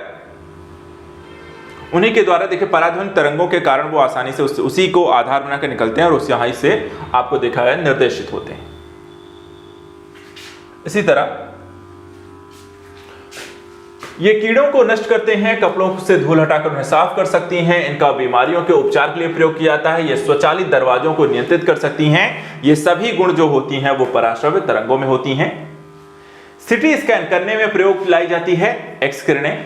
उन्हीं के द्वारा देखिए पराध्वनि तरंगों के कारण वो आसानी से उसी को आधार बनाकर निकलते हैं और उस यहां से आपको देखा है निर्देशित होते हैं। इसी तरह ये कीड़ों को नष्ट करते हैं, कपड़ों से धूल हटाकर उन्हें साफ कर सकती हैं। इनका बीमारियों के उपचार के लिए प्रयोग किया जाता है। ये स्वचालित दरवाजों को नियंत्रित कर सकती हैं। ये सभी गुण जो होती हैं वो पराश्रव्य तरंगों में होती हैं। सिटी स्कैन करने में प्रयोग लाई जाती है एक्स किरणें।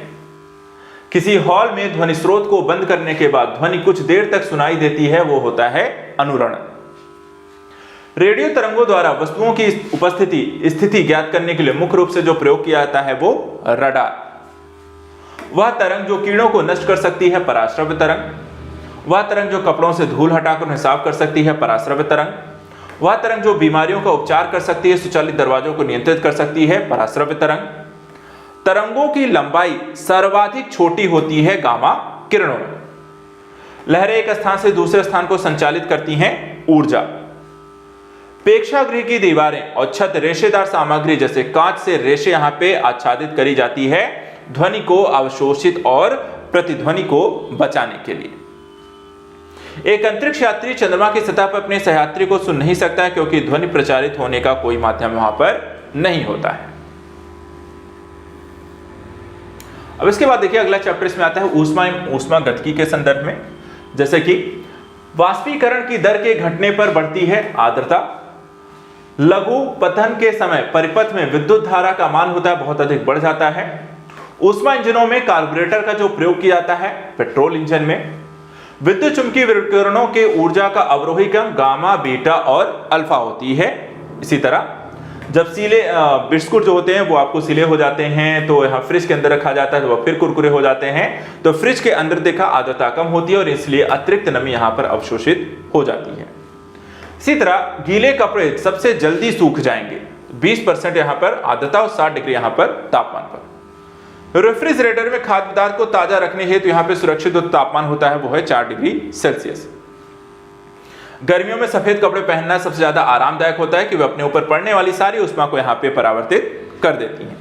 किसी हॉल में ध्वनि स्रोत को बंद करने के बाद ध्वनि कुछ देर तक सुनाई देती है, वो होता है अनुरण। रेडियो तरंगों द्वारा वस्तुओं की उपस्थिति स्थिति ज्ञात करने के लिए मुख्य रूप से जो प्रयोग किया जाता है वो रडार। वह तरंग जो कीड़ों को नष्ट कर सकती है, पराश्रव्य तरंग। वह तरंग जो कपड़ों से धूल हटाकर उन्हें साफ कर सकती है, पराश्रव्य तरंग। वह तरंग जो बीमारियों का उपचार कर सकती है, स्वचालित दरवाजों को नियंत्रित कर सकती है, पराश्रव्य तरंग। तरंगों की लंबाई सर्वाधिक छोटी होती है गामा किरणों में। लहरें एक स्थान से दूसरे स्थान को संचालित करती हैं, ऊर्जा। प्रेक्षागृह की दीवारें और छत रेशेदार सामग्री जैसे कांच से रेशे यहां पे आच्छादित करी जाती है, ध्वनि को अवशोषित और प्रतिध्वनि को बचाने के लिए। एक अंतरिक्ष यात्री चंद्रमा की सतह पर अपने सहयात्री को सुन नहीं सकता है क्योंकि ध्वनि प्रचारित होने का कोई माध्यम वहां पर नहीं होता है। अब इसके बाद देखिए अगला चैप्टर इसमें आता है ऊष्मागतिकी के संदर्भ में। जैसे कि वाष्पीकरण की दर के घटने पर बढ़ती है आर्द्रता। लघु पतन के समय परिपथ में विद्युत धारा का मान होता है बहुत अधिक बढ़ जाता है। ऊष्मा इंजनों में कार्बोरेटर का जो प्रयोग किया जाता है, पेट्रोल इंजन में। विद्युत चुंबकीय विकिरणों के ऊर्जा का अवरोही क्रम गामा, बीटा और अल्फा होती है। इसी तरह जब सीले बिस्कुट जो होते हैं वो आपको सीले हो जाते हैं तो यहाँ फ्रिज के अंदर रखा जाता है तो वह फिर कुरकुरे हो जाते हैं, तो फ्रिज के अंदर देखा आर्द्रता कम होती है और इसलिए अतिरिक्त नमी यहाँ पर अवशोषित हो जाती है। इसी तरह गीले कपड़े सबसे जल्दी सूख जाएंगे, 20% यहाँ पर आर्द्रता और 60 डिग्री यहाँ पर तापमान पर। रेफ्रिजरेटर में खाद्य पदार्थ को ताजा रखने हेतु यहाँ पे सुरक्षित जो तापमान होता है वो है 4 डिग्री सेल्सियस। गर्मियों में सफेद कपड़े पहनना सबसे ज्यादा आरामदायक होता है कि वे अपने ऊपर पड़ने वाली सारी ऊष्मा को यहाँ पे परावर्तित कर देती हैं।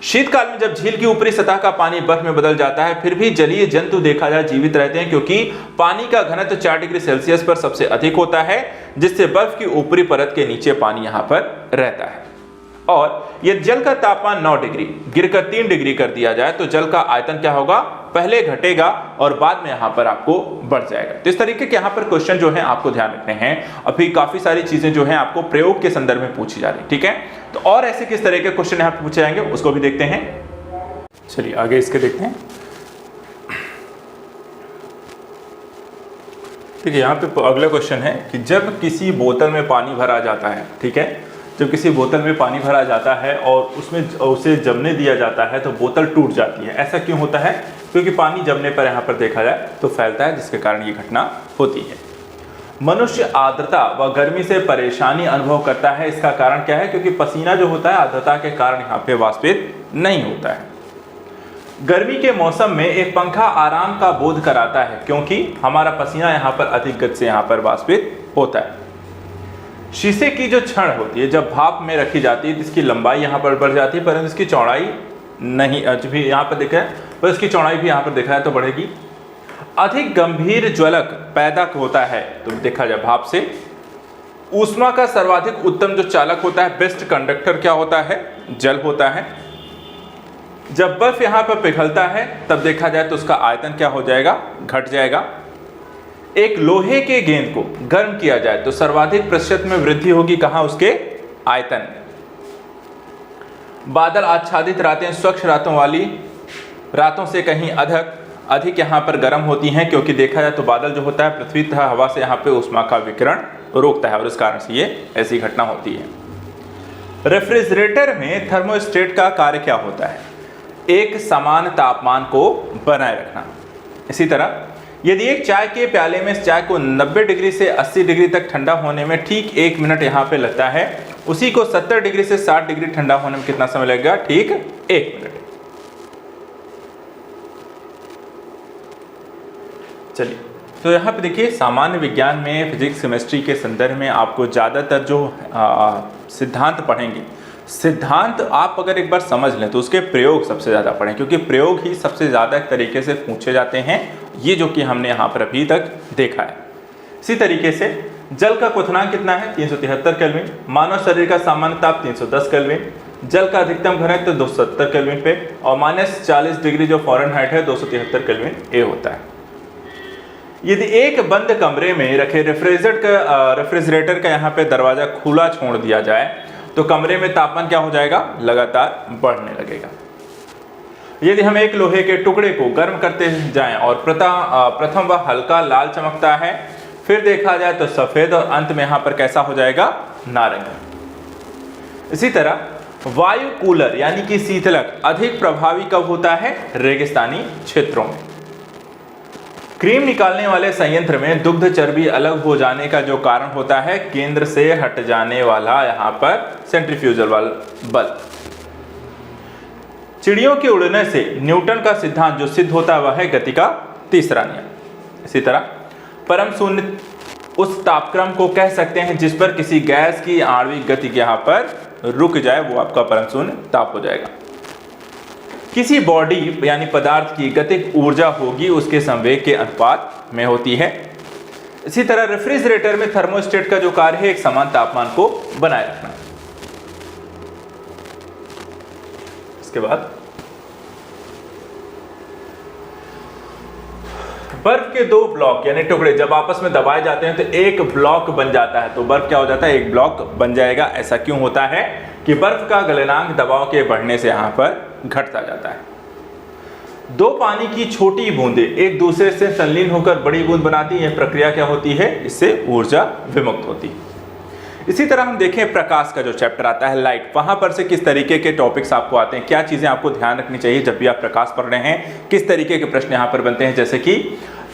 शीतकाल में जब झील की ऊपरी सतह का पानी बर्फ में बदल जाता है फिर भी जलीय जंतु देखा जाए जीवित रहते हैं क्योंकि पानी का घनत्व 4 डिग्री सेल्सियस पर सबसे अधिक होता है, जिससे बर्फ की ऊपरी परत के नीचे पानी यहाँ पर रहता है। और यदि जल का तापमान 9 डिग्री गिरकर 3 डिग्री कर दिया जाए तो जल का आयतन क्या होगा, पहले घटेगा और बाद में यहां पर आपको बढ़ जाएगा। तो इस तरीके के यहां पर क्वेश्चन जो है आपको ध्यान रखने हैं। अभी काफी सारी चीजें जो हैं आपको प्रयोग के संदर्भ में पूछी जा रही है, ठीक है। तो और ऐसे किस तरह के क्वेश्चन यहां पर पूछे जाएंगे उसको भी देखते हैं। चलिए आगे इसके देखते हैं। ठीक है, यहाँ पे अगला क्वेश्चन है कि जब किसी बोतल में पानी भरा जाता है, ठीक है, जब किसी बोतल में पानी भरा जाता है और उसमें उसे जमने दिया जाता है तो बोतल टूट जाती है। ऐसा क्यों होता है? क्योंकि पानी जमने पर यहाँ पर देखा जाए तो फैलता है, जिसके कारण ये घटना होती है। मनुष्य आर्द्रता व गर्मी से परेशानी अनुभव करता है, इसका कारण क्या है? क्योंकि पसीना जो होता है आर्द्रता के कारण यहाँ पे वाष्पित नहीं होता है। गर्मी के मौसम में एक पंखा आराम का बोध कराता है क्योंकि हमारा पसीना यहाँ पर अधिक गति से यहाँ पर वाष्पित होता है। शीशे की जो छड़ होती है जब भाप में रखी जाती है तो इसकी लंबाई यहाँ पर बढ़ जाती है परंतु इसकी चौड़ाई नहीं, जब भी यहाँ पर देखा है पर इसकी चौड़ाई भी यहाँ पर देखा है तो बढ़ेगी। अधिक गंभीर ज्वलक पैदा होता है तो देखा जाए भाप से। ऊष्मा का सर्वाधिक उत्तम जो चालक होता है, बेस्ट कंडक्टर क्या होता है? जल होता है। जब बर्फ यहाँ पर पिघलता है तब देखा जाए तो उसका आयतन क्या हो जाएगा? घट जाएगा। एक लोहे के गेंद को गर्म किया जाए तो सर्वाधिक प्रतिशत में वृद्धि होगी, कहां? उसके आयतन। बादल आच्छादित रातें स्वच्छ रातों वाली रातों से कहीं अधिक यहाँ पर गर्म होती हैं क्योंकि देखा जाए तो बादल जो होता है पृथ्वी तथा हवा से यहाँ पे ऊष्मा का विकिरण रोकता है और इस कारण से ये ऐसी घटना होती है। रेफ्रिजरेटर में थर्मोस्टेट का कार्य क्या होता है? एक समान तापमान को बनाए रखना। इसी तरह यदि एक चाय के प्याले में इस चाय को 90 डिग्री से 80 डिग्री तक ठंडा होने में ठीक 1 मिनट यहाँ पे लगता है, उसी को 70 डिग्री से 60 डिग्री ठंडा होने में कितना समय लगेगा? ठीक 1 मिनट। चलिए, तो यहाँ पे देखिए सामान्य विज्ञान में फिजिक्स केमिस्ट्री के संदर्भ में आपको ज़्यादातर जो सिद्धांत पढ़ेंगे, सिद्धांत आप अगर एक बार समझ लें तो उसके प्रयोग सबसे ज़्यादा पढ़ें, क्योंकि प्रयोग ही सबसे ज़्यादा तरीके से पूछे जाते हैं, ये जो कि हमने यहाँ पर अभी तक देखा है। इसी तरीके से जल का क्वथनांक कितना है 373 केल्विन, मानव शरीर का सामान्य ताप 310 केल्विन, जल का अधिकतम घनत्व 270 केल्विन पे और -40 डिग्री जो फ़ारेनहाइट है 273 केल्विन ए होता है। यदि एक बंद कमरे में रखे रेफ्रिजरेटर का यहाँ पे दरवाजा खुला छोड़ दिया जाए तो कमरे में तापमान क्या हो जाएगा, लगातार बढ़ने लगेगा। यदि हम एक लोहे के टुकड़े को गर्म करते जाएं और प्रथम वह हल्का लाल चमकता है, फिर देखा जाए तो सफेद और अंत में यहाँ पर कैसा हो जाएगा, नारंगी। इसी तरह वायु कूलर यानी कि शीतलक अधिक प्रभावी कब होता है, रेगिस्तानी क्षेत्रों में। क्रीम निकालने वाले संयंत्र में दुग्ध चर्बी अलग हो जाने का जो कारण होता है, केंद्र से हट जाने वाला यहाँ पर सेंट्रीफ्यूजल बल। चिड़ियों के उड़ने से न्यूटन का सिद्धांत जो सिद्ध होता है वह है गति का तीसरा नियम। इसी तरह परम शून्य उस तापक्रम को कह सकते हैं जिस पर किसी गैस की आणविक गति यहाँ पर रुक जाए, वो आपका परम शून्य ताप हो जाएगा। किसी बॉडी यानी पदार्थ की गतिज ऊर्जा होगी उसके संवेग के अनुपात में होती है। इसी तरह रेफ्रिजरेटर में थर्मोस्टेट का जो कार्य है एक समान तापमान को बनाए रखना। इसके बाद बर्फ के दो ब्लॉक यानी टुकड़े जब आपस में दबाए जाते हैं तो एक ब्लॉक बन जाता है, तो बर्फ क्या हो जाता है, एक ब्लॉक बन जाएगा। ऐसा क्यों होता है कि बर्फ का गलनांक दबाव के बढ़ने से यहां पर घटता जाता है। दो पानी की छोटी बूंदें एक दूसरे से संलीन होकर बड़ी बूंद बनाती हैं, यह प्रक्रिया क्या होती है, इससे ऊर्जा विमुक्त होती है। इसी तरह हम देखें प्रकाश का जो चैप्टर आता है लाइट, वहां पर से किस तरीके के टॉपिक्स आपको आते हैं, क्या चीजें आपको ध्यान रखनी चाहिए जब भी आप प्रकाश पढ़ रहे हैं, किस तरीके के प्रश्न यहां पर बनते हैं। जैसे कि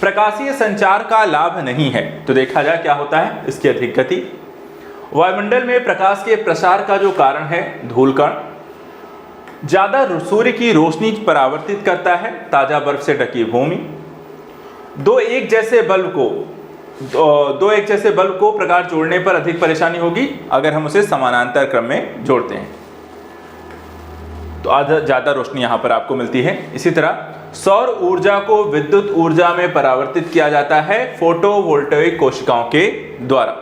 प्रकाशीय संचार का लाभ नहीं है, तो देखा जाए क्या होता है, इसकी अधिक गति। वायुमंडल में प्रकाश के प्रसार का जो कारण है धूलकण, ज्यादा सूर्य की रोशनी परावर्तित करता है ताजा बर्फ से ढकी भूमि। दो एक जैसे बल्ब को प्रकाश जोड़ने पर अधिक परेशानी होगी अगर हम उसे समानांतर क्रम में जोड़ते हैं, तो ज्यादा रोशनी यहां पर आपको मिलती है। इसी तरह सौर ऊर्जा को विद्युत ऊर्जा में परावर्तित किया जाता है फोटोवोल्टेइक कोशिकाओं के द्वारा।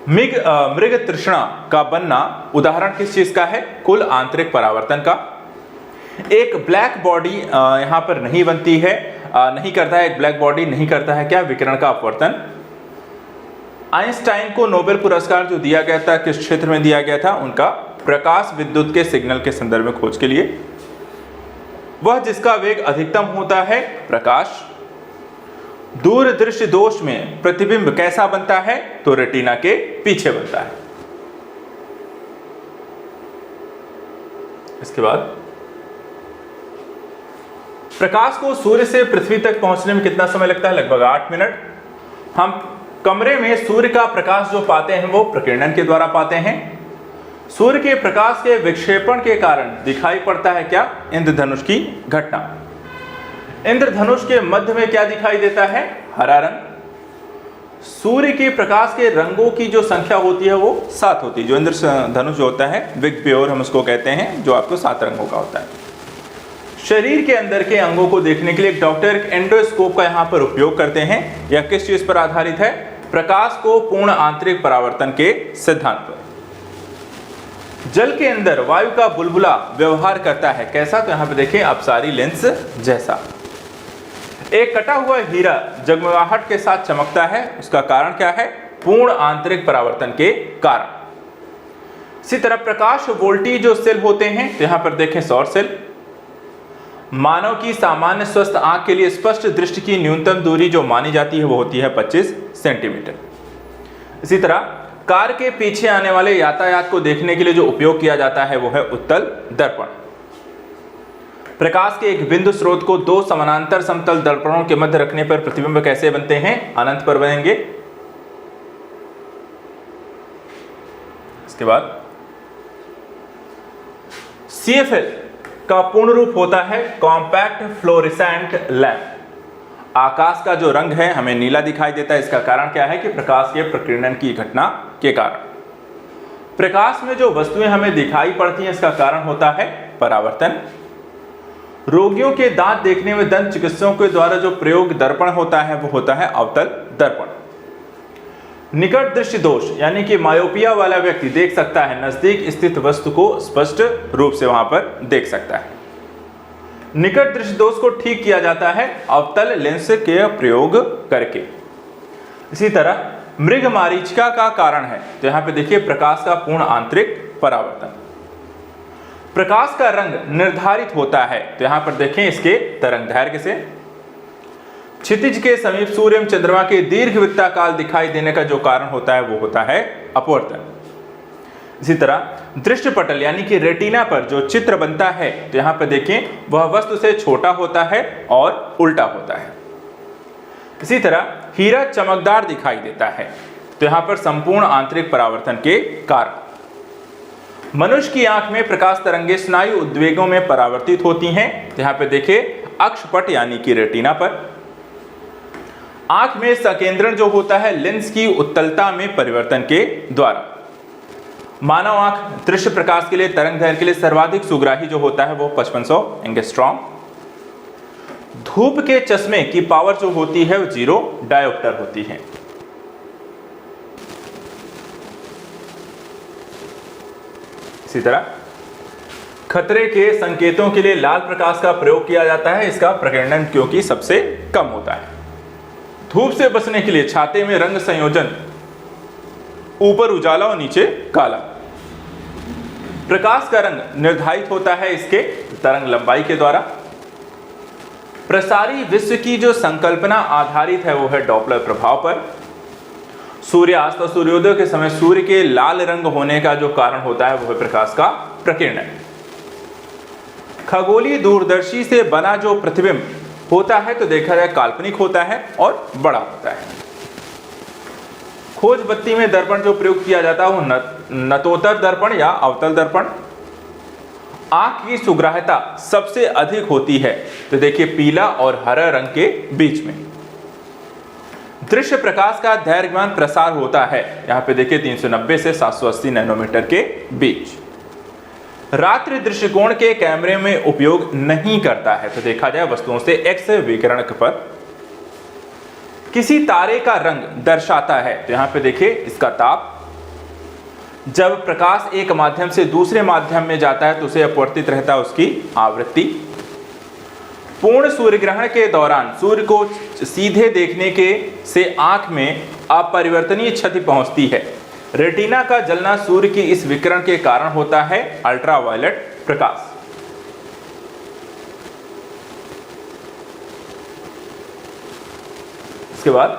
मृग तृष्णा का बनना उदाहरण किस चीज का है, कुल आंतरिक परावर्तन का। एक ब्लैक बॉडी यहां पर नहीं बनती है, नहीं करता है, एक ब्लैक बॉडी नहीं करता है क्या, विकिरण का अपवर्तन। आइंस्टाइन को नोबेल पुरस्कार जो दिया गया था किस क्षेत्र में दिया गया था, उनका प्रकाश विद्युत के सिग्नल के संदर्भ में खोज के लिए। वह जिसका वेग अधिकतम होता है प्रकाश। दूरदृष्टि दोष में प्रतिबिंब कैसा बनता है, तो रेटिना के पीछे बनता है। इसके बाद प्रकाश को सूर्य से पृथ्वी तक पहुंचने में कितना समय लगता है, लगभग 8 मिनट। हम कमरे में सूर्य का प्रकाश जो पाते हैं वो प्रकीर्णन के द्वारा पाते हैं। सूर्य के प्रकाश के विक्षेपण के कारण दिखाई पड़ता है क्या, इंद्रधनुष की घटना। इंद्रधनुष के मध्य में क्या दिखाई देता है, हरा रंग। सूर्य के प्रकाश के रंगों की जो संख्या होती है वो 7 होती है। जो इंद्रधनुष जो होता है बिग प्योर हम उसको कहते हैं, जो आपको 7 रंगों का होता है। शरीर के अंदर के अंगों को देखने के लिए डॉक्टर एंडोस्कोप का यहाँ पर उपयोग करते हैं। यह किस चीज पर आधारित है, प्रकाश को पूर्ण आंतरिक परावर्तन के सिद्धांत पर। जल के अंदर वायु का बुलबुला व्यवहार करता है कैसा, तो यहाँ पे देखें अपसारी लेंस जैसा। एक कटा हुआ हीरा जगमगाहट के साथ चमकता है, उसका कारण क्या है, पूर्ण आंतरिक परावर्तन के कारण। इसी तरह प्रकाश वोल्टी जो सेल होते हैं, तो यहाँ पर देखें सौर सेल। मानव की सामान्य स्वस्थ आंख के लिए स्पष्ट दृष्टि की न्यूनतम दूरी जो मानी जाती है वो होती है 25 सेंटीमीटर। इसी तरह कार के पीछे आने वाले यातायात को देखने के लिए जो उपयोग किया जाता है वो है उत्तल दर्पण। प्रकाश के एक बिंदु स्रोत को दो समानांतर समतल दर्पणों के मध्य रखने पर प्रतिबिंब कैसे बनते हैं, अनंत पर बनेंगे। इसके बाद CFL का पूर्ण रूप होता है कॉम्पैक्ट फ्लोरेसेंट लैंप। आकाश का जो रंग है हमें नीला दिखाई देता है। इसका कारण क्या है कि प्रकाश के प्रकीर्णन की घटना के कारण। प्रकाश में जो वस्तुएं हमें दिखाई पड़ती हैं इसका कारण होता है परावर्तन। रोगियों के दांत देखने में दंत चिकित्सकों के द्वारा जो प्रयोग दर्पण होता है वो होता है अवतल दर्पण। निकट दृष्टि दोष यानी कि मायोपिया वाला व्यक्ति देख सकता है, नजदीक स्थित वस्तु को स्पष्ट रूप से वहां पर देख सकता है। निकट दृष्टि दोष को ठीक किया जाता है अवतल लेंस के प्रयोग करके। इसी तरह मृग मारीचिका का कारण है, तो यहां पे देखिए प्रकाश का पूर्ण आंतरिक परावर्तन। प्रकाश का रंग निर्धारित होता है, तो यहां पर देखें इसके तरंगदैर्घ्य से। क्षितिज के समीप सूर्य एवं चंद्रमा के दीर्घ वृत्ताकाल दिखाई देने का जो कारण होता है वो होता है अपवर्तन। इसी तरह दृष्टिपटल यानी कि रेटिना पर जो चित्र बनता है, तो यहां पर देखें वह वस्तु से छोटा होता है और उल्टा होता है। इसी तरह हीरा चमकदार दिखाई देता है, तो यहां पर संपूर्ण आंतरिक परावर्तन के कारण। मनुष्य की आंख में प्रकाश तरंगे स्नायु उद्वेगों में परावर्तित होती हैं, तो यहां पे देखिए अक्षपट यानी कि रेटिना पर। आंख में संकेंद्रण जो होता है लेंस की उत्तलता में परिवर्तन के द्वारा। मानव आंख दृश्य प्रकाश के लिए तरंगदैर्घ्य के लिए सर्वाधिक सुग्राही जो होता है वो 5500 एंगस्ट्रॉम। धूप के चश्मे की पावर जो होती है वो 0 डायोप्टर होती है। इसी तरह खतरे के संकेतों के लिए लाल प्रकाश का प्रयोग किया जाता है, इसका प्रकीर्णन क्योंकि सबसे कम होता है। धूप से बचने के लिए छाते में रंग संयोजन ऊपर उजाला और नीचे काला। प्रकाश का रंग निर्धारित होता है इसके तरंग लंबाई के द्वारा। प्रसारी विश्व की जो संकल्पना आधारित है वो है डॉपलर प्रभाव पर। सूर्यास्त और सूर्योदय के समय सूर्य के लाल रंग होने का जो कारण होता है वो है प्रकाश का प्रकीर्णन। खगोलीय दूरदर्शी से बना जो प्रतिबिंब होता है तो देखा जाए काल्पनिक होता है और बड़ा होता है। खोज बत्ती में दर्पण जो प्रयोग किया जाता है वो नतोत्तर दर्पण या अवतल दर्पण। आंख की सुग्राह्यता सबसे अधिक होती है, तो देखिए पीला और हरा रंग के बीच में। दृश्य प्रकाश का दैर्घ्यमान प्रसार होता है, यहां पे देखिए 390 से 780 नैनोमीटर के बीच। रात्रि दृष्टिकोण के कैमरे में उपयोग नहीं करता है, तो देखा जाए वस्तुओं से एक्स विकिरण पर। किसी तारे का रंग दर्शाता है, तो यहां पे देखिए इसका ताप। जब प्रकाश एक माध्यम से दूसरे माध्यम में जाता है तो उसे अपवर्तित रहता है उसकी आवृत्ति। पूर्ण सूर्य ग्रहण के दौरान सूर्य को सीधे देखने के से आंख में अपरिवर्तनीय क्षति पहुंचती है। रेटिना का जलना सूर्य की इस विकिरण के कारण होता है अल्ट्रावायलेट प्रकाश। इसके बाद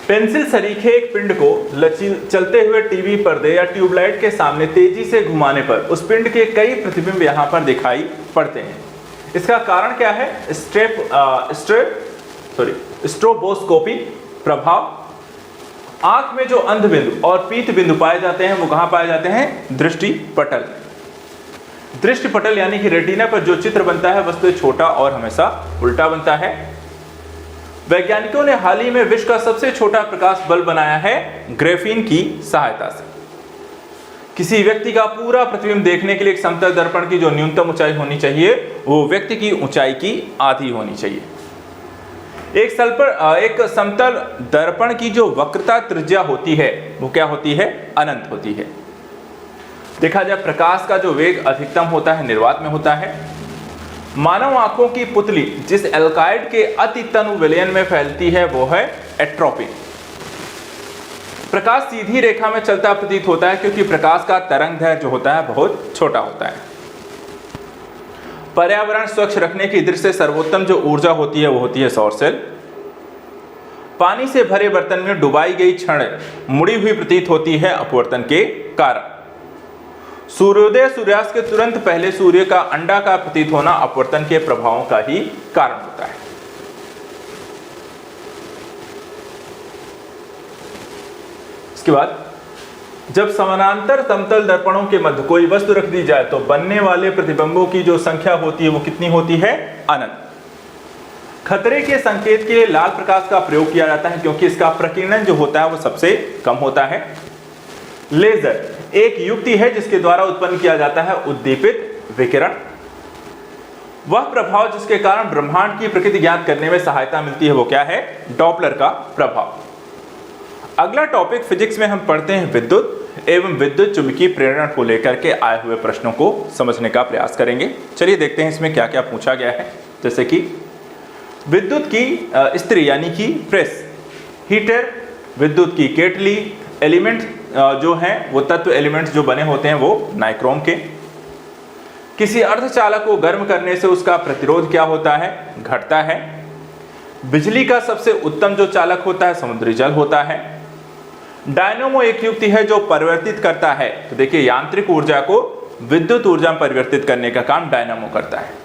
पेंसिल सरीखे एक पिंड को चलते हुए टीवी पर्दे या ट्यूबलाइट के सामने तेजी से घुमाने पर उस पिंड के कई प्रतिबिंब यहां पर दिखाई पड़ते हैं। इसका कारण क्या है? स्ट्रोबोस्कोपी प्रभाव। आंख में जो अंध बिंदु और पीत बिंदु पाए जाते हैं वो कहां पाए जाते हैं? दृष्टिपटल। दृष्टिपटल यानी कि रेटिना पर जो चित्र बनता है वस्तु छोटा और हमेशा उल्टा बनता है। वैज्ञानिकों ने हाल ही में विश्व का सबसे छोटा प्रकाश बल्ब बनाया है ग्रेफीन की सहायता से। किसी व्यक्ति का पूरा प्रतिबिंब देखने के लिए एक समतल दर्पण की जो न्यूनतम ऊंचाई होनी चाहिए वो व्यक्ति की ऊंचाई की आधी होनी चाहिए। एक समतल दर्पण की जो वक्रता त्रिज्या होती है वो क्या होती है? अनंत होती है। देखा जाए प्रकाश का जो वेग अधिकतम होता है निर्वात में होता है। मानव आंखों की पुतली जिस एल्काइड के अति तनु विलयन में फैलती है वो है एट्रोपिन। प्रकाश सीधी रेखा में चलता प्रतीत होता है क्योंकि प्रकाश का तरंगदैर्घ्य जो होता है बहुत छोटा होता है। पर्यावरण स्वच्छ रखने की दृष्टि से सर्वोत्तम जो ऊर्जा होती है वो होती है सौर सेल। पानी से भरे बर्तन में डुबाई गई छड़ मुड़ी हुई प्रतीत होती है अपवर्तन के कारण। सूर्योदय सूर्यास्त के तुरंत पहले सूर्य का अंडा का प्रतीत होना अपवर्तन के प्रभावों का ही कारण होता है। इसके बाद जब समानांतर समतल दर्पणों के मध्य कोई वस्तु रख दी जाए तो बनने वाले प्रतिबिंबों की जो संख्या होती है वो कितनी होती है? अनंत। खतरे के संकेत के लिए लाल प्रकाश का प्रयोग किया जाता है क्योंकि इसका प्रकीर्णन जो होता है वो सबसे कम होता है। लेजर एक युक्ति है जिसके द्वारा उत्पन्न किया जाता है उद्दीपित विकिरण। वह प्रभाव जिसके कारण ब्रह्मांड की प्रकृति ज्ञात करने में सहायता मिलती है वो क्या है? डॉपलर का प्रभाव। अगला टॉपिक फिजिक्स में हम पढ़ते हैं विद्युत एवं विद्युत चुंबकीय प्रेरण को लेकर के आए हुए प्रश्नों को समझने का प्रयास करेंगे। चलिए देखते हैं इसमें क्या क्या पूछा गया है। जैसे कि विद्युत की इस्त्री यानी कि प्रेस, हीटर, विद्युत की केटली, एलिमेंट जो हैं वो तत्व एलिमेंट्स जो बने होते हैं वो नाइक्रोम के। किसी अर्धचालक को गर्म करने से उसका प्रतिरोध क्या होता है? घटता है। बिजली का सबसे उत्तम जो चालक होता है समुद्री जल होता है। डायनेमो एक युक्ति है जो परिवर्तित करता है। तो देखिए यांत्रिक ऊर्जा को विद्युत ऊर्जा में परिवर्तित करने का काम डायनेमो करता है।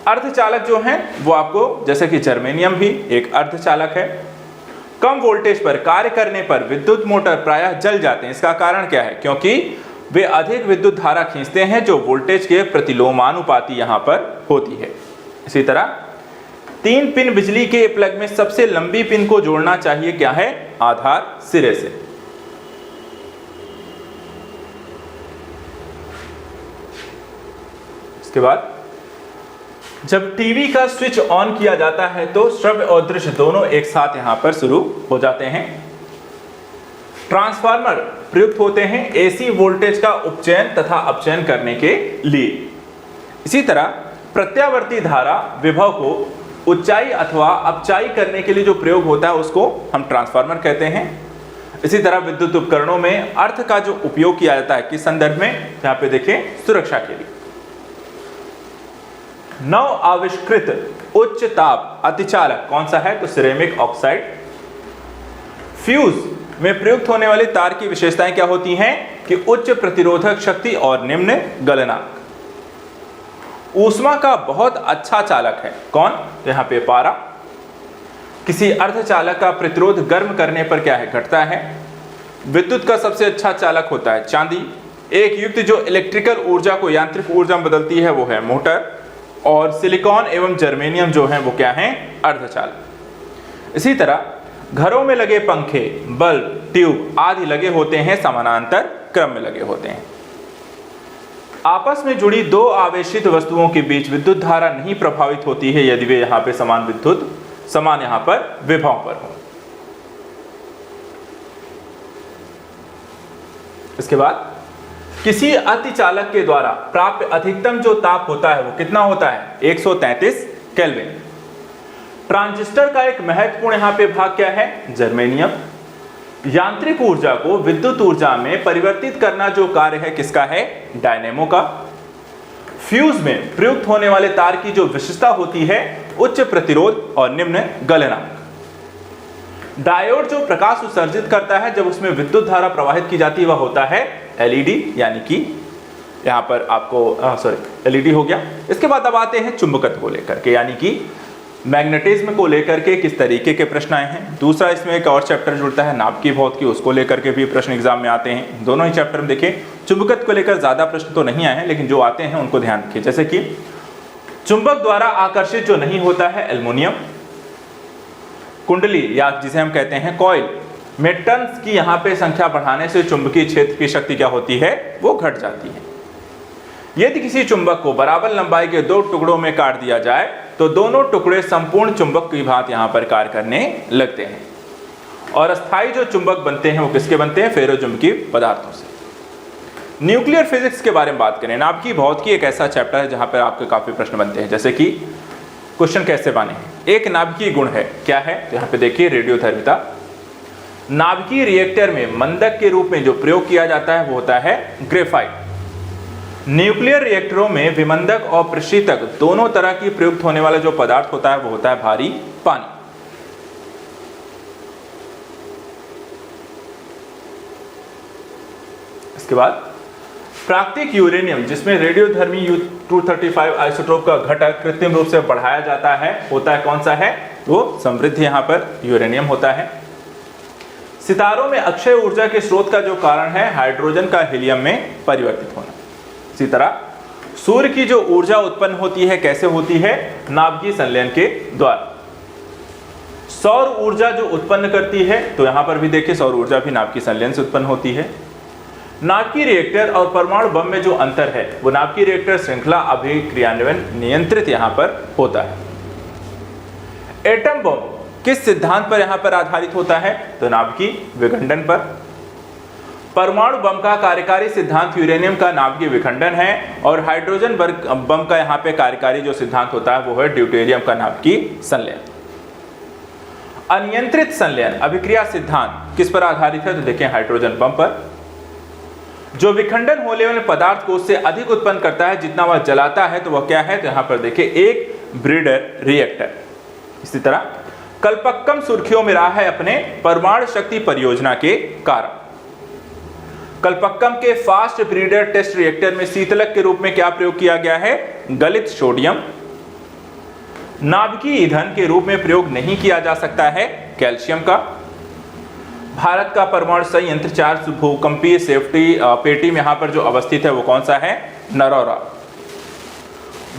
अर्धचालक जो हैं वो आपको जैसे कि जर्मेनियम भी एक अर्धचालक है। कम वोल्टेज पर कार्य करने पर विद्युत मोटर प्रायः जल जाते हैं। इसका कारण क्या है? क्योंकि वे अधिक विद्युत धारा खींचते हैं जो वोल्टेज के प्रतिलोमानुपाती यहां पर होती है। इसी तरह 3 पिन बिजली के प्लग में सबसे लंबी पिन को जोड़ना चाहिए क्या है? आधार सिरे से। इसके बाद जब टीवी का स्विच ऑन किया जाता है तो श्रव्य और दृश्य दोनों एक साथ यहां पर शुरू हो जाते हैं। ट्रांसफार्मर प्रयुक्त होते हैं एसी वोल्टेज का उपचयन तथा अपचयन करने के लिए। इसी तरह प्रत्यावर्ती धारा विभव को ऊंचाई अथवा अपचाई करने के लिए जो प्रयोग होता है उसको हम ट्रांसफार्मर कहते हैं। इसी तरह विद्युत उपकरणों में अर्थ का जो उपयोग किया जाता है किस संदर्भ में? यहां पे देखें सुरक्षा के लिए। नव आविष्कृत उच्च ताप अतिचालक कौन सा है? तो सिरेमिक ऑक्साइड। फ्यूज में प्रयुक्त होने वाली तार की विशेषताएं क्या होती हैं? कि उच्च प्रतिरोधक शक्ति और निम्न गलनांक। ऊष्मा का बहुत अच्छा चालक है कौन? तो यहां पे पारा। किसी अर्धचालक का प्रतिरोध गर्म करने पर क्या है? घटता है। विद्युत का सबसे अच्छा चालक होता है चांदी। एक युक्ति जो इलेक्ट्रिकल ऊर्जा को यांत्रिक ऊर्जा में बदलती है वो है मोटर। और सिलिकॉन एवं जर्मेनियम जो है वो क्या है? अर्धचालक। इसी तरह घरों में लगे पंखे, बल्ब, ट्यूब आदि लगे होते हैं समानांतर क्रम में लगे होते हैं। आपस में जुड़ी दो आवेशित वस्तुओं के बीच विद्युत धारा नहीं प्रभावित होती है यदि वे यहां पे समान यहां पर विभव पर हो। इसके बाद किसी अतिचालक के द्वारा प्राप्त अधिकतम जो ताप होता है वो कितना होता है? 133 केल्विन। ट्रांजिस्टर का एक महत्वपूर्ण यहां पे भाग क्या है? जर्मेनियम। यांत्रिक ऊर्जा को विद्युत ऊर्जा में परिवर्तित करना जो कार्य है किसका है? डायनेमो का। फ्यूज में प्रयुक्त होने वाले तार की जो विशेषता होती है उच्च प्रतिरोध और निम्न गलनांक। डायोड जो प्रकाश उत्सर्जित करता है जब उसमें विद्युत धारा प्रवाहित की जाती है वह होता है एलईडी, यानी कि यहां पर आपको एलईडी हो गया। इसके बाद अब आते हैं चुंबकत्व को लेकर के, यानी कि मैग्नेटिज्म को लेकर के किस तरीके के प्रश्न आए हैं। दूसरा इसमें एक और चैप्टर जुड़ता है नाभिकीय भौतिकी, उसको लेकर के भी प्रश्न एग्जाम में आते हैं। दोनों ही चैप्टर में देखिए चुंबकत्व को लेकर ज्यादा प्रश्न तो नहीं आए हैं लेकिन जो आते हैं उनको ध्यान रखिए। जैसे कि चुंबक द्वारा आकर्षित जो नहीं होता है एल्युमिनियम। कुंडली या जिसे हम कहते हैं कॉइल में टर्न्स की यहां पे संख्या बढ़ाने से चुंबकीय क्षेत्र की शक्ति क्या होती है? वो घट जाती है। यदि किसी चुंबक को बराबर लंबाई के 2 टुकड़ों में काट दिया जाए तो दोनों टुकड़े संपूर्ण चुंबक की भांति यहां पर कार्य करने लगते हैं। और अस्थायी जो चुंबक बनते हैं वो किसके बनते हैं? फेरोचुंबकीय पदार्थों से। न्यूक्लियर फिजिक्स के बारे में बात करें, नाभिकीय भौतिकी एक ऐसा चैप्टर है जहां पर आपके काफी प्रश्न बनते हैं। जैसे कि क्वेश्चन कैसे बने हैं? एक नाभिकीय गुण है, क्या है? तो यहां पे देखिए रेडियोधर्मिता। नाभिकीय रिएक्टर में मंदक के रूप में जो प्रयोग किया जाता है वो होता है ग्रेफाइट। न्यूक्लियर रिएक्टरों में विमंदक और प्रशीतक दोनों तरह की प्रयुक्त होने वाला जो पदार्थ होता है वो होता है भारी पानी। इसके बाद प्राकृतिक यूरेनियम जिसमें रेडियोधर्मी U-235 आइसोटोप का घटक कृत्रिम रूप से बढ़ाया जाता है होता है कौन सा है? वो समृद्ध यहां पर यूरेनियम होता है। सितारों में अक्षय ऊर्जा के स्रोत का जो कारण है हाइड्रोजन का हीलियम में परिवर्तित होना। इसी तरह सूर्य की जो ऊर्जा उत्पन्न होती है कैसे होती है? नाभिकीय संलयन के द्वारा। सौर ऊर्जा जो उत्पन्न करती है, तो यहां पर भी देखिए सौर ऊर्जा भी नाभिकीय संलयन से उत्पन्न होती है। नाभिकीय रिएक्टर और परमाणु बम में जो अंतर है वो नाभिकीय रिएक्टर श्रृंखला अभिक्रियान्वयन नियंत्रित यहां पर होता है। एटम बम किस सिद्धांत पर यहां पर आधारित होता है? तो नाभिकीय विखंडन पर। परमाणु बम का कार्यकारी सिद्धांत यूरेनियम का नाभिकीय विखंडन है और हाइड्रोजन बम का यहां पे कार्यकारी जो सिद्धांत होता है वो है ड्यूटेरियम का नाभिकीय संलयन। अनियंत्रित संलयन अभिक्रिया सिद्धांत किस पर आधारित है? तो देखें हाइड्रोजन बम पर। जो विखंडन होने वाले पदार्थ को उससे अधिक उत्पन्न करता है जितना वह जलाता है, तो वह क्या है? तो यहां पर देखिए एक ब्रीडर रिएक्टर। इसी तरह कल्पक्कम सुर्खियों में रहा है अपने परमाणु शक्ति परियोजना के कारण। कल्पक्कम के फास्ट ब्रीडर टेस्ट रिएक्टर में शीतलक के रूप में क्या प्रयोग किया गया है? गलित सोडियम। नाभिकीय ईंधन के रूप में प्रयोग नहीं किया जा सकता है कैल्शियम का। भारत का परमाणु संयंत्र 4 भूकंपीय सेफ्टी पेटी में यहां पर जो अवस्थित है वो कौन सा है? नरौरा।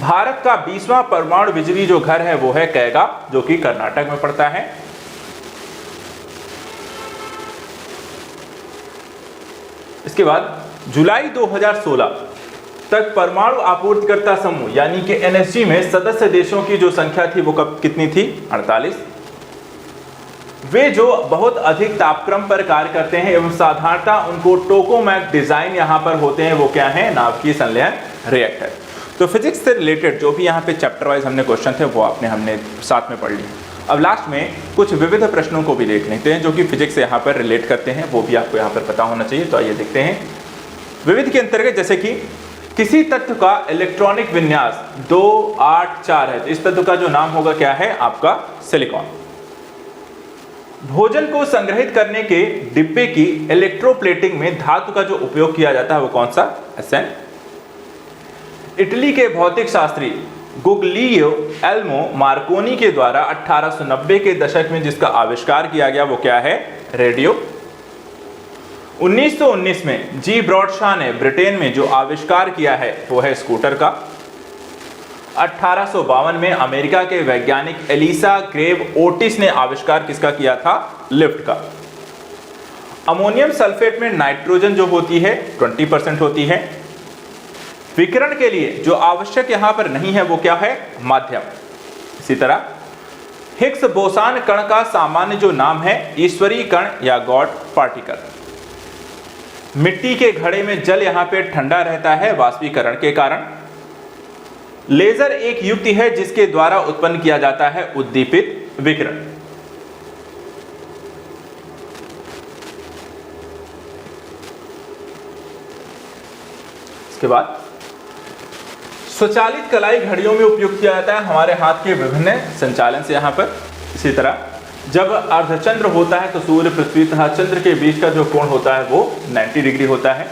भारत का 20वां परमाणु बिजली जो घर है वो है कैगा, जो कि कर्नाटक में पड़ता है। इसके बाद जुलाई 2016 तक परमाणु आपूर्तिकर्ता समूह यानी कि एनएसजी में सदस्य देशों की जो संख्या थी वो कितनी थी? 48। वे जो बहुत अधिक तापक्रम पर कार्य करते हैं एवं साधारणतः उनको टोकामेक डिजाइन यहां पर होते हैं, वो क्या है? नाभिकीय संलयन रिएक्टर। तो फिजिक्स से रिलेटेड जो भी यहाँ पे चैप्टर वाइज हमने क्वेश्चन थे वो हमने साथ में पढ़ लिए। अब लास्ट में कुछ विविध प्रश्नों को भी देख लेते हैं जो कि फिजिक्स से यहाँ पर रिलेट करते हैं, वो भी आपको यहाँ पर पता होना चाहिए। तो आइए देखते हैं। विविध के अंतर्गत जैसे कि किसी तत्व का इलेक्ट्रॉनिक विन्यास 284 है, तो इस तत्व का जो नाम होगा क्या है? आपका सिलिकॉन। भोजन को संग्रहित करने के डिब्बे की इलेक्ट्रोप्लेटिंग में धातु का जो उपयोग किया जाता है वो कौन सा? एसएन। इटली के भौतिक शास्त्री गुग्लियो एल्मो मार्कोनी के द्वारा 1890 के दशक में जिसका आविष्कार किया गया वो क्या है? रेडियो। 1919 में जी ब्रॉडशॉ ने ब्रिटेन में जो आविष्कार किया है वो है स्कूटर का। 1852 में अमेरिका के वैज्ञानिक एलिसा ग्रेव ओटिस ने आविष्कार किसका किया था? लिफ्ट का। अमोनियम सल्फेट में नाइट्रोजन जो होती है 20% होती है। विकिरण के लिए जो आवश्यक यहां पर नहीं है वो क्या है? माध्यम। इसी तरह हिग्स बोसान कण का सामान्य जो नाम है ईश्वरीय कण या गॉड पार्टिकल। मिट्टी के घड़े में जल यहां पे ठंडा रहता है वाष्पीकरण के कारण। लेजर एक युक्ति है जिसके द्वारा उत्पन्न किया जाता है उद्दीपित विकिरण। इसके बाद स्वचालित कलाई घड़ियों में उपयोग किया जाता है हमारे हाथ के विभिन्न संचालन से यहां पर। इसी तरह जब अर्धचंद्र होता है तो सूर्य पृथ्वी तथा चंद्र के बीच का जो कोण होता है वो 90 डिग्री होता है।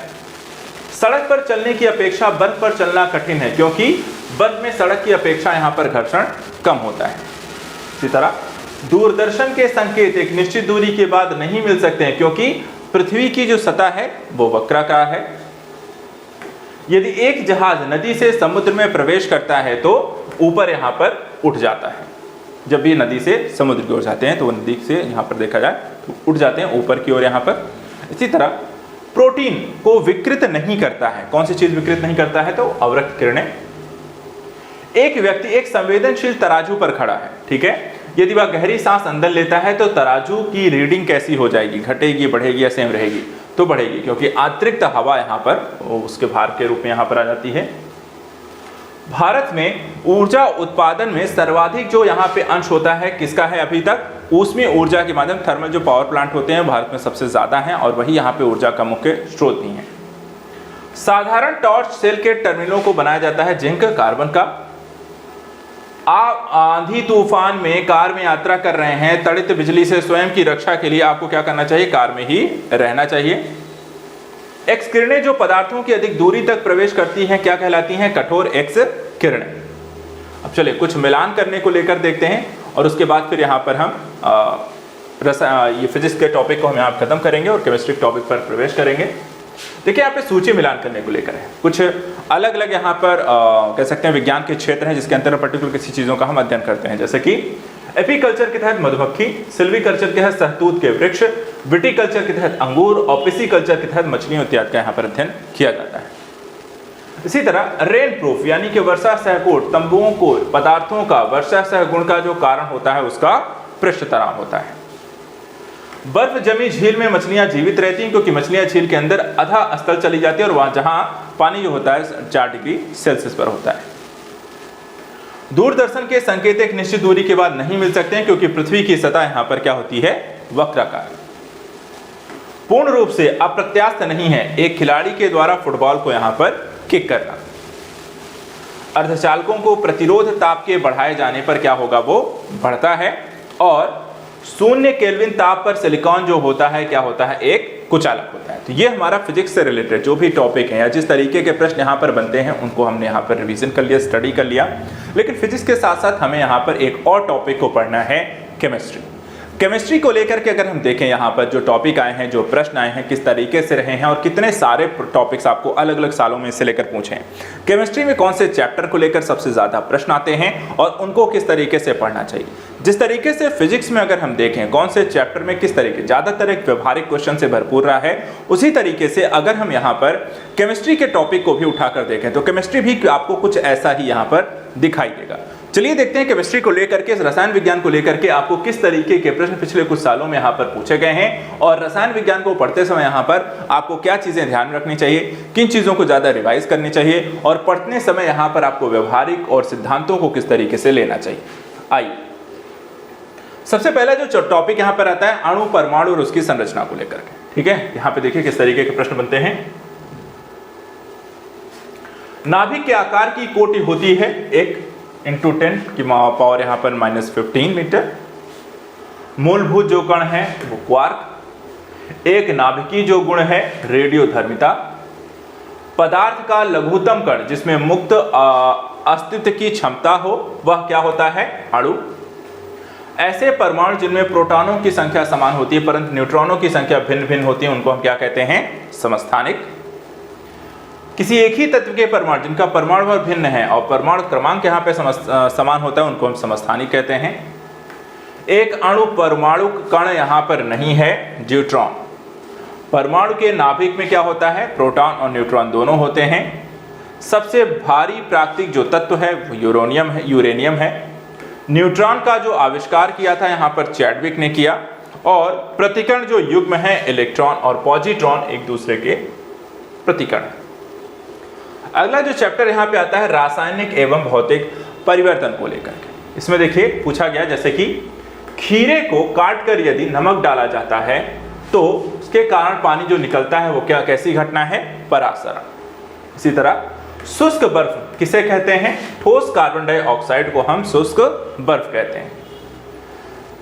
सड़क पर चलने की अपेक्षा बर्फ पर चलना कठिन है क्योंकि बर्फ में सड़क की अपेक्षा यहां पर घर्षण कम होता है। इसी तरह दूरदर्शन के संकेत एक निश्चित दूरी के बाद नहीं मिल सकते हैं क्योंकि पृथ्वी की जो सतह है वो वक्राकार है। यदि एक जहाज नदी से समुद्र में प्रवेश करता है तो ऊपर यहां पर उठ जाता है। जब भी नदी से समुद्र की ओर जाते हैं तो वो नदी से यहां पर देखा जाए तो उठ जाते हैं ऊपर की ओर यहां पर। इसी तरह प्रोटीन को विकृत नहीं करता है। कौन सी चीज विकृत नहीं करता है? तो अवरक्त किरणें। एक व्यक्ति एक संवेदनशील तराजू पर खड़ा है, ठीक है। यदि वह गहरी सांस अंदर लेता है तो तराजू की रीडिंग कैसी हो जाएगी? घटेगी, बढ़ेगी या सेम रहेगी? तो बढ़ेगी क्योंकि अतिरिक्त हवा यहाँ पर उसके भार के रूप में यहाँ पर आ जाती है। भारत में ऊर्जा उत्पादन में सर्वाधिक जो यहाँ पे अंश होता है किसका है अभी तक? ऊष्मीय ऊर्जा के माध्यम थर्मल जो पावर प्लांट होते हैं भारत में सबसे ज्यादा हैं और वही यहाँ पे ऊर्जा का मुख्य स्रोत भी है। साधारण टॉर्च सेल के टर्मिनलों को बनाया जाता है जिंक कार्बन का। आप आंधी तूफान में कार में यात्रा कर रहे हैं, तड़ित बिजली से स्वयं की रक्षा के लिए आपको क्या करना चाहिए? कार में ही रहना चाहिए। एक्स किरणें जो पदार्थों की अधिक दूरी तक प्रवेश करती हैं क्या कहलाती हैं? कठोर एक्स किरणें। अब चलिए कुछ मिलान करने को लेकर देखते हैं और उसके बाद फिर यहाँ पर हम ये फिजिक्स के टॉपिक को हम यहाँ खत्म करेंगे और केमिस्ट्री टॉपिक पर प्रवेश करेंगे। देखिए यहाँ पे सूची मिलान करने को लेकर है, कुछ अलग अलग यहाँ पर कह सकते हैं विज्ञान के क्षेत्र हैं जिसके अंतर्गत पर्टिकुलर किसी चीज़ों का हम अध्ययन करते हैं, जैसे कि एपीकल्चर के तहत मधुमक्खी, सिल्वीकल्चर के तहत सहतूत के वृक्ष, विटीकल्चर के तहत अंगूर और पिसीकल्चर के तहत मछलियों इत्यादि का यहाँ पर अध्ययन किया जाता है। इसी तरह रेन प्रूफ यानी कि वर्षा सहकोट तंबुओं को पदार्थों का वर्षा सहगुण का जो कारण होता है उसका पृष्ठ तनाव होता है। बर्फ जमी झील में मछलियां जीवित रहती हैं क्योंकि मछलियां झील के अंदर आधा स्थल चली जाती है और वहां जहां पानी जो होता है 4 डिग्री सेल्सियस पर होता है। दूरदर्शन के संकेत एक निश्चित दूरी के बाद नहीं मिल सकते हैं क्योंकि पृथ्वी की सतह यहां पर क्या होती है, वक्राकार। पूर्ण रूप से अप्रत्यास्थ नहीं है एक खिलाड़ी के द्वारा फुटबॉल को यहां पर किक करना। अर्धचालकों को प्रतिरोध ताप के बढ़ाए जाने पर क्या होगा, वो बढ़ता है और 0 केल्विन ताप पर सिलिकॉन जो होता है क्या होता है, एक कुचालक होता है। तो ये हमारा फिजिक्स से रिलेटेड जो भी टॉपिक है या जिस तरीके के प्रश्न यहाँ पर बनते हैं उनको हमने यहाँ पर रिवीजन कर लिया, स्टडी कर लिया। लेकिन फिजिक्स के साथ साथ हमें यहाँ पर एक और टॉपिक को पढ़ना है, केमिस्ट्री। केमिस्ट्री को लेकर के अगर हम देखें यहाँ पर जो टॉपिक आए हैं, जो प्रश्न आए हैं, किस तरीके से रहे हैं और कितने सारे टॉपिक्स आपको अलग अलग सालों में से लेकर पूछे हैं। केमिस्ट्री में कौन से चैप्टर को लेकर सबसे ज्यादा प्रश्न आते हैं और उनको किस तरीके से पढ़ना चाहिए। जिस तरीके से फिजिक्स में अगर हम देखें कौन से चैप्टर में किस तरीके ज्यादातर एक व्यवहारिक क्वेश्चन से भरपूर रहा है, उसी तरीके से अगर हम यहाँ पर केमिस्ट्री के टॉपिक को भी उठाकर देखें तो केमिस्ट्री भी आपको कुछ ऐसा ही यहाँ पर दिखाई देगा। चलिए देखते हैं केमिस्ट्री को लेकर के, रसायन विज्ञान को लेकर के आपको किस तरीके के प्रश्न पिछले कुछ सालों में यहाँ पर पूछे गए हैं और रसायन विज्ञान को पढ़ते समय यहाँ पर आपको क्या चीजें ध्यान में रखनी चाहिए, किन चीजों को ज्यादा रिवाइज करनी चाहिए और पढ़ने समय यहाँ पर आपको व्यवहारिक और सिद्धांतों को किस तरीके से लेना चाहिए। आइए सबसे पहला जो टॉपिक यहाँ पर आता है अणु, परमाणु और उसकी संरचना को लेकर के। ठीक है, यहाँ पे देखिए किस तरीके के प्रश्न बनते हैं। नाभिक के आकार की कोटि होती है 1 × 10 की पावर यहाँ पर -15 मीटर। मूलभूत जो कण है वो क्वार्क। एक नाभिकीय जो गुण है रेडियोधर्मिता। पदार्थ का लघुतम कण जिसमें मुक्त अस्तित्व की क्षमता हो वह क्या होता है, अणु। ऐसे परमाणु जिनमें प्रोटॉनों की संख्या समान होती है परंतु न्यूट्रॉनों की संख्या भिन्न भिन्न होती है उनको हम क्या कहते हैं, समस्थानिक। किसी एक ही तत्व के परमाणु जिनका परमाणु भर भिन्न है और परमाणु क्रमांक यहाँ पे समान होता है उनको हम समस्थानिक कहते हैं। एक अणु परमाणु कण यहाँ पर नहीं है, न्यूट्रॉन। परमाणु के नाभिक में क्या होता है, प्रोटॉन और न्यूट्रॉन दोनों होते हैं। सबसे भारी प्राकृतिक जो तत्व है वो यूरेनियम है। न्यूट्रॉन का जो आविष्कार किया था यहाँ पर चैडविक ने किया और प्रतिकरण जो युग्म है इलेक्ट्रॉन और पॉजिट्रॉन एक दूसरे के प्रतिकरण। अगला जो चैप्टर यहाँ पे आता है रासायनिक एवं भौतिक परिवर्तन को लेकर के। इसमें देखिए पूछा गया जैसे कि खीरे को काटकर यदि नमक डाला जाता है तो उसके कारण पानी जो निकलता है वो क्या कैसी घटना है, परागसरण। इसी तरह शुष्क बर्फ किसे कहते हैं, ठोस कार्बन डाइऑक्साइड को हम शुष्क बर्फ कहते हैं।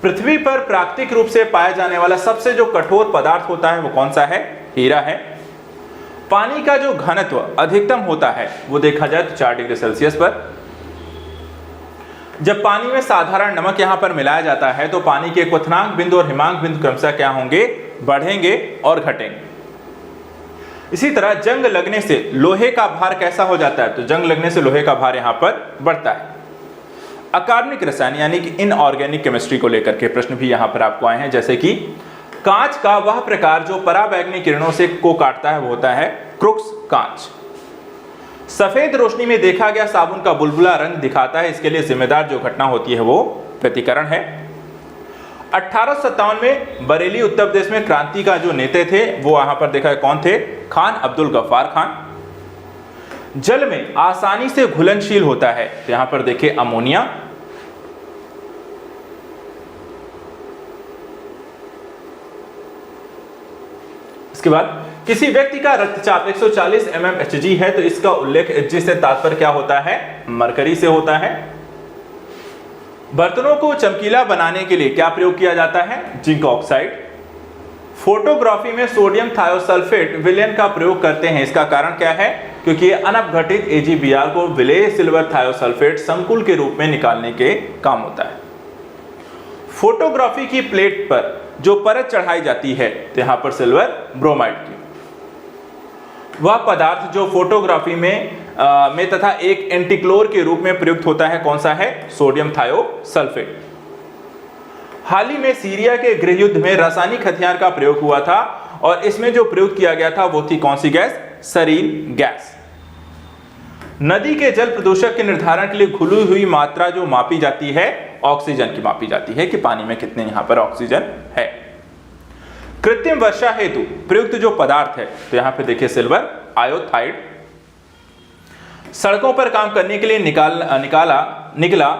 पृथ्वी पर प्राकृतिक रूप से पाया जाने वाला सबसे जो कठोर पदार्थ होता है वो कौन सा है, हीरा है। पानी का जो घनत्व अधिकतम होता है वो देखा जाए तो 4 डिग्री सेल्सियस पर। जब पानी में साधारण नमक यहां पर मिलाया जाता है तो पानी के क्वथनांक बिंदु और हिमांक बिंदु क्रमशः क्या होंगे, बढ़ेंगे और घटेंगे। इसी तरह जंग लगने से लोहे का भार कैसा हो जाता है, तो जंग लगने से लोहे का भार यहां पर बढ़ता है। अकार्बनिक रसायन यानी कि इनऑर्गेनिक केमिस्ट्री को लेकर के प्रश्न भी यहां पर आपको आए हैं, जैसे कि कांच का वह प्रकार जो पराबैंगनी किरणों से को काटता है वो होता है क्रुक्स कांच। सफेद रोशनी में देखा गया साबुन का बुलबुला रंग दिखाता है, इसके लिए जिम्मेदार जो घटना होती है वो प्रतिकरण है। 1857 में बरेली उत्तर प्रदेश में क्रांति का जो नेता थे वो यहां पर देखा कौन थे, खान अब्दुल गफ्फार खान। जल में आसानी से घुलनशील होता है तो यहां पर देखिए अमोनिया। इसके बाद किसी व्यक्ति का रक्तचाप 140 mmHg है तो इसका उल्लेख Hg से तात्पर्य क्या होता है, मरकरी से होता है। बर्तनों को चमकीला बनाने के लिए क्या प्रयोग किया जाता है, जिंक ऑक्साइड। फोटोग्राफी में सोडियम थायोसल्फेट विलयन का प्रयोग करते हैं, इसका कारण क्या है, क्योंकि ये अनअपघटित AgBr को विलेय सिल्वर थायोसल्फेट संकुल के रूप में निकालने के काम होता है। फोटोग्राफी की प्लेट पर जो परत चढ़ाई जाती है तो यहां पर सिल्वर ब्रोमाइड की। वह पदार्थ जो फोटोग्राफी में तथा एक एंटीक्लोर के रूप में प्रयुक्त होता है कौन सा है? Sodium thiosulphate. हाल ही में सीरिया के गृह युद्ध में रासायनिक हथियार का प्रयोग हुआ था और इसमें जो प्रयोग किया गया था वो थी कौन सी गैस? सरीन गैस। नदी के जल प्रदूषक के निर्धारण के लिए घुली हुई मात्रा जो मापी जाती है ऑक्सीजन की मापी जाती है कि पानी में कितने यहां पर ऑक्सीजन है। कृत्रिम वर्षा हेतु प्रयुक्त जो पदार्थ है तो यहां पे देखिए सिल्वर आयोथाइड। सड़कों पर काम करने के लिए निकला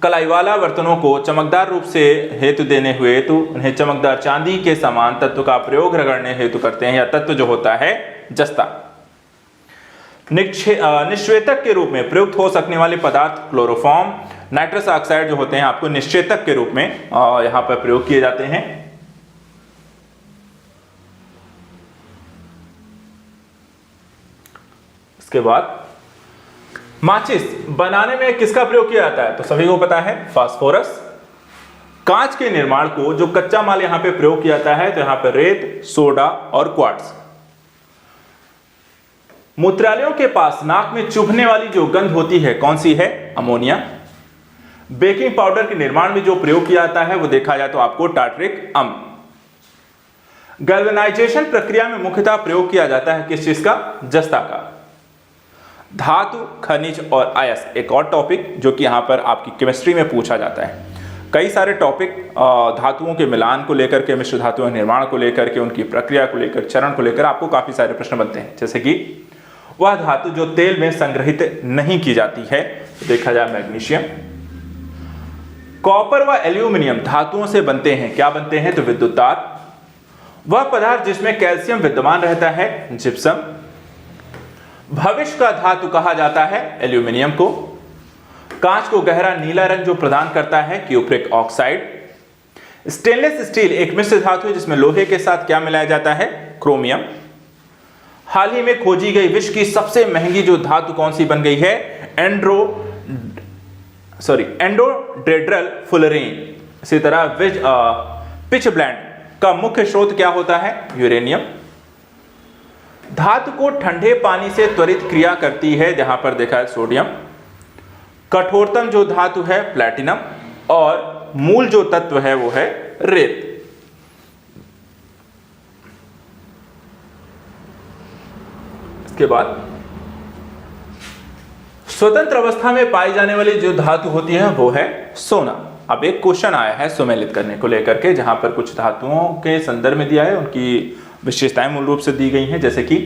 कलाईवाला बर्तनों को चमकदार रूप से हेतु देने हुए तो उन्हें चमकदार चांदी के समान तत्व का प्रयोग रगड़ने हेतु करते हैं, या तत्व जो होता है जस्ता। निश्चेतक के रूप में प्रयुक्त हो सकने वाले पदार्थ क्लोरोफॉर्म, नाइट्रस ऑक्साइड जो होते हैं आपको निश्चेतक के रूप में यहां पर प्रयोग किए जाते हैं। इसके बाद माचिस बनाने में किसका प्रयोग किया जाता है? तो सभी को पता है फास्फोरस। कांच के निर्माण को जो कच्चा माल यहां पे प्रयोग किया जाता है तो यहां पर रेत, सोडा और क्वार्ट्ज। मूत्रालयों के पास नाक में चुभने वाली जो गंध होती है कौन सी है? अमोनिया। बेकिंग पाउडर के निर्माण में जो प्रयोग किया जाता है वो देखा जाए तो आपको टार्टरिक अम्ल। गैल्वेनाइजेशन प्रक्रिया में मुख्यतः प्रयोग किया जाता है किस चीज का? जस्ता का। धातु, खनिज और अयस्क एक और टॉपिक जो कि यहां पर आपकी केमिस्ट्री में पूछा जाता है। कई सारे टॉपिक धातुओं के मिलान को लेकर के, मिश्र धातुओं के निर्माण को लेकर के, उनकी प्रक्रिया को लेकर, चरण को लेकर आपको काफी सारे प्रश्न बनते हैं। जैसे कि वह धातु जो तेल में संग्रहित नहीं की जाती है तो देखा जाए मैग्नीशियम। कॉपर व एल्यूमिनियम धातुओं से बनते हैं, क्या बनते हैं? तो विद्युत तार। वह पदार्थ जिसमें कैल्शियम विद्यमान रहता है जिप्सम। भविष्य का धातु कहा जाता है एल्यूमिनियम को। कांच को गहरा नीला रंग जो प्रदान करता है क्यूप्रिक ऑक्साइड। स्टेनलेस स्टील एक मिश्र धातु है जिसमें लोहे के साथ क्या मिलाया जाता है? क्रोमियम। हाल ही में खोजी गई विश्व की सबसे महंगी जो धातु कौन सी बन गई है? एंडोडेड्रल फुलरीन। इसी तरह पिच ब्लेंड का मुख्य स्रोत क्या होता है? यूरेनियम। धातु को ठंडे पानी से त्वरित क्रिया करती है, जहां पर देखा है सोडियम। कठोरतम जो धातु है प्लैटिनम और मूल जो तत्व है वो है रेत। इसके बाद स्वतंत्र अवस्था में पाई जाने वाली जो धातु होती है वो है सोना। अब एक क्वेश्चन आया है सुमेलित करने को लेकर के, जहां पर कुछ धातुओं के संदर्भ में दिया है, उनकी विशेषताएं मूल रूप से दी गई हैं। जैसे कि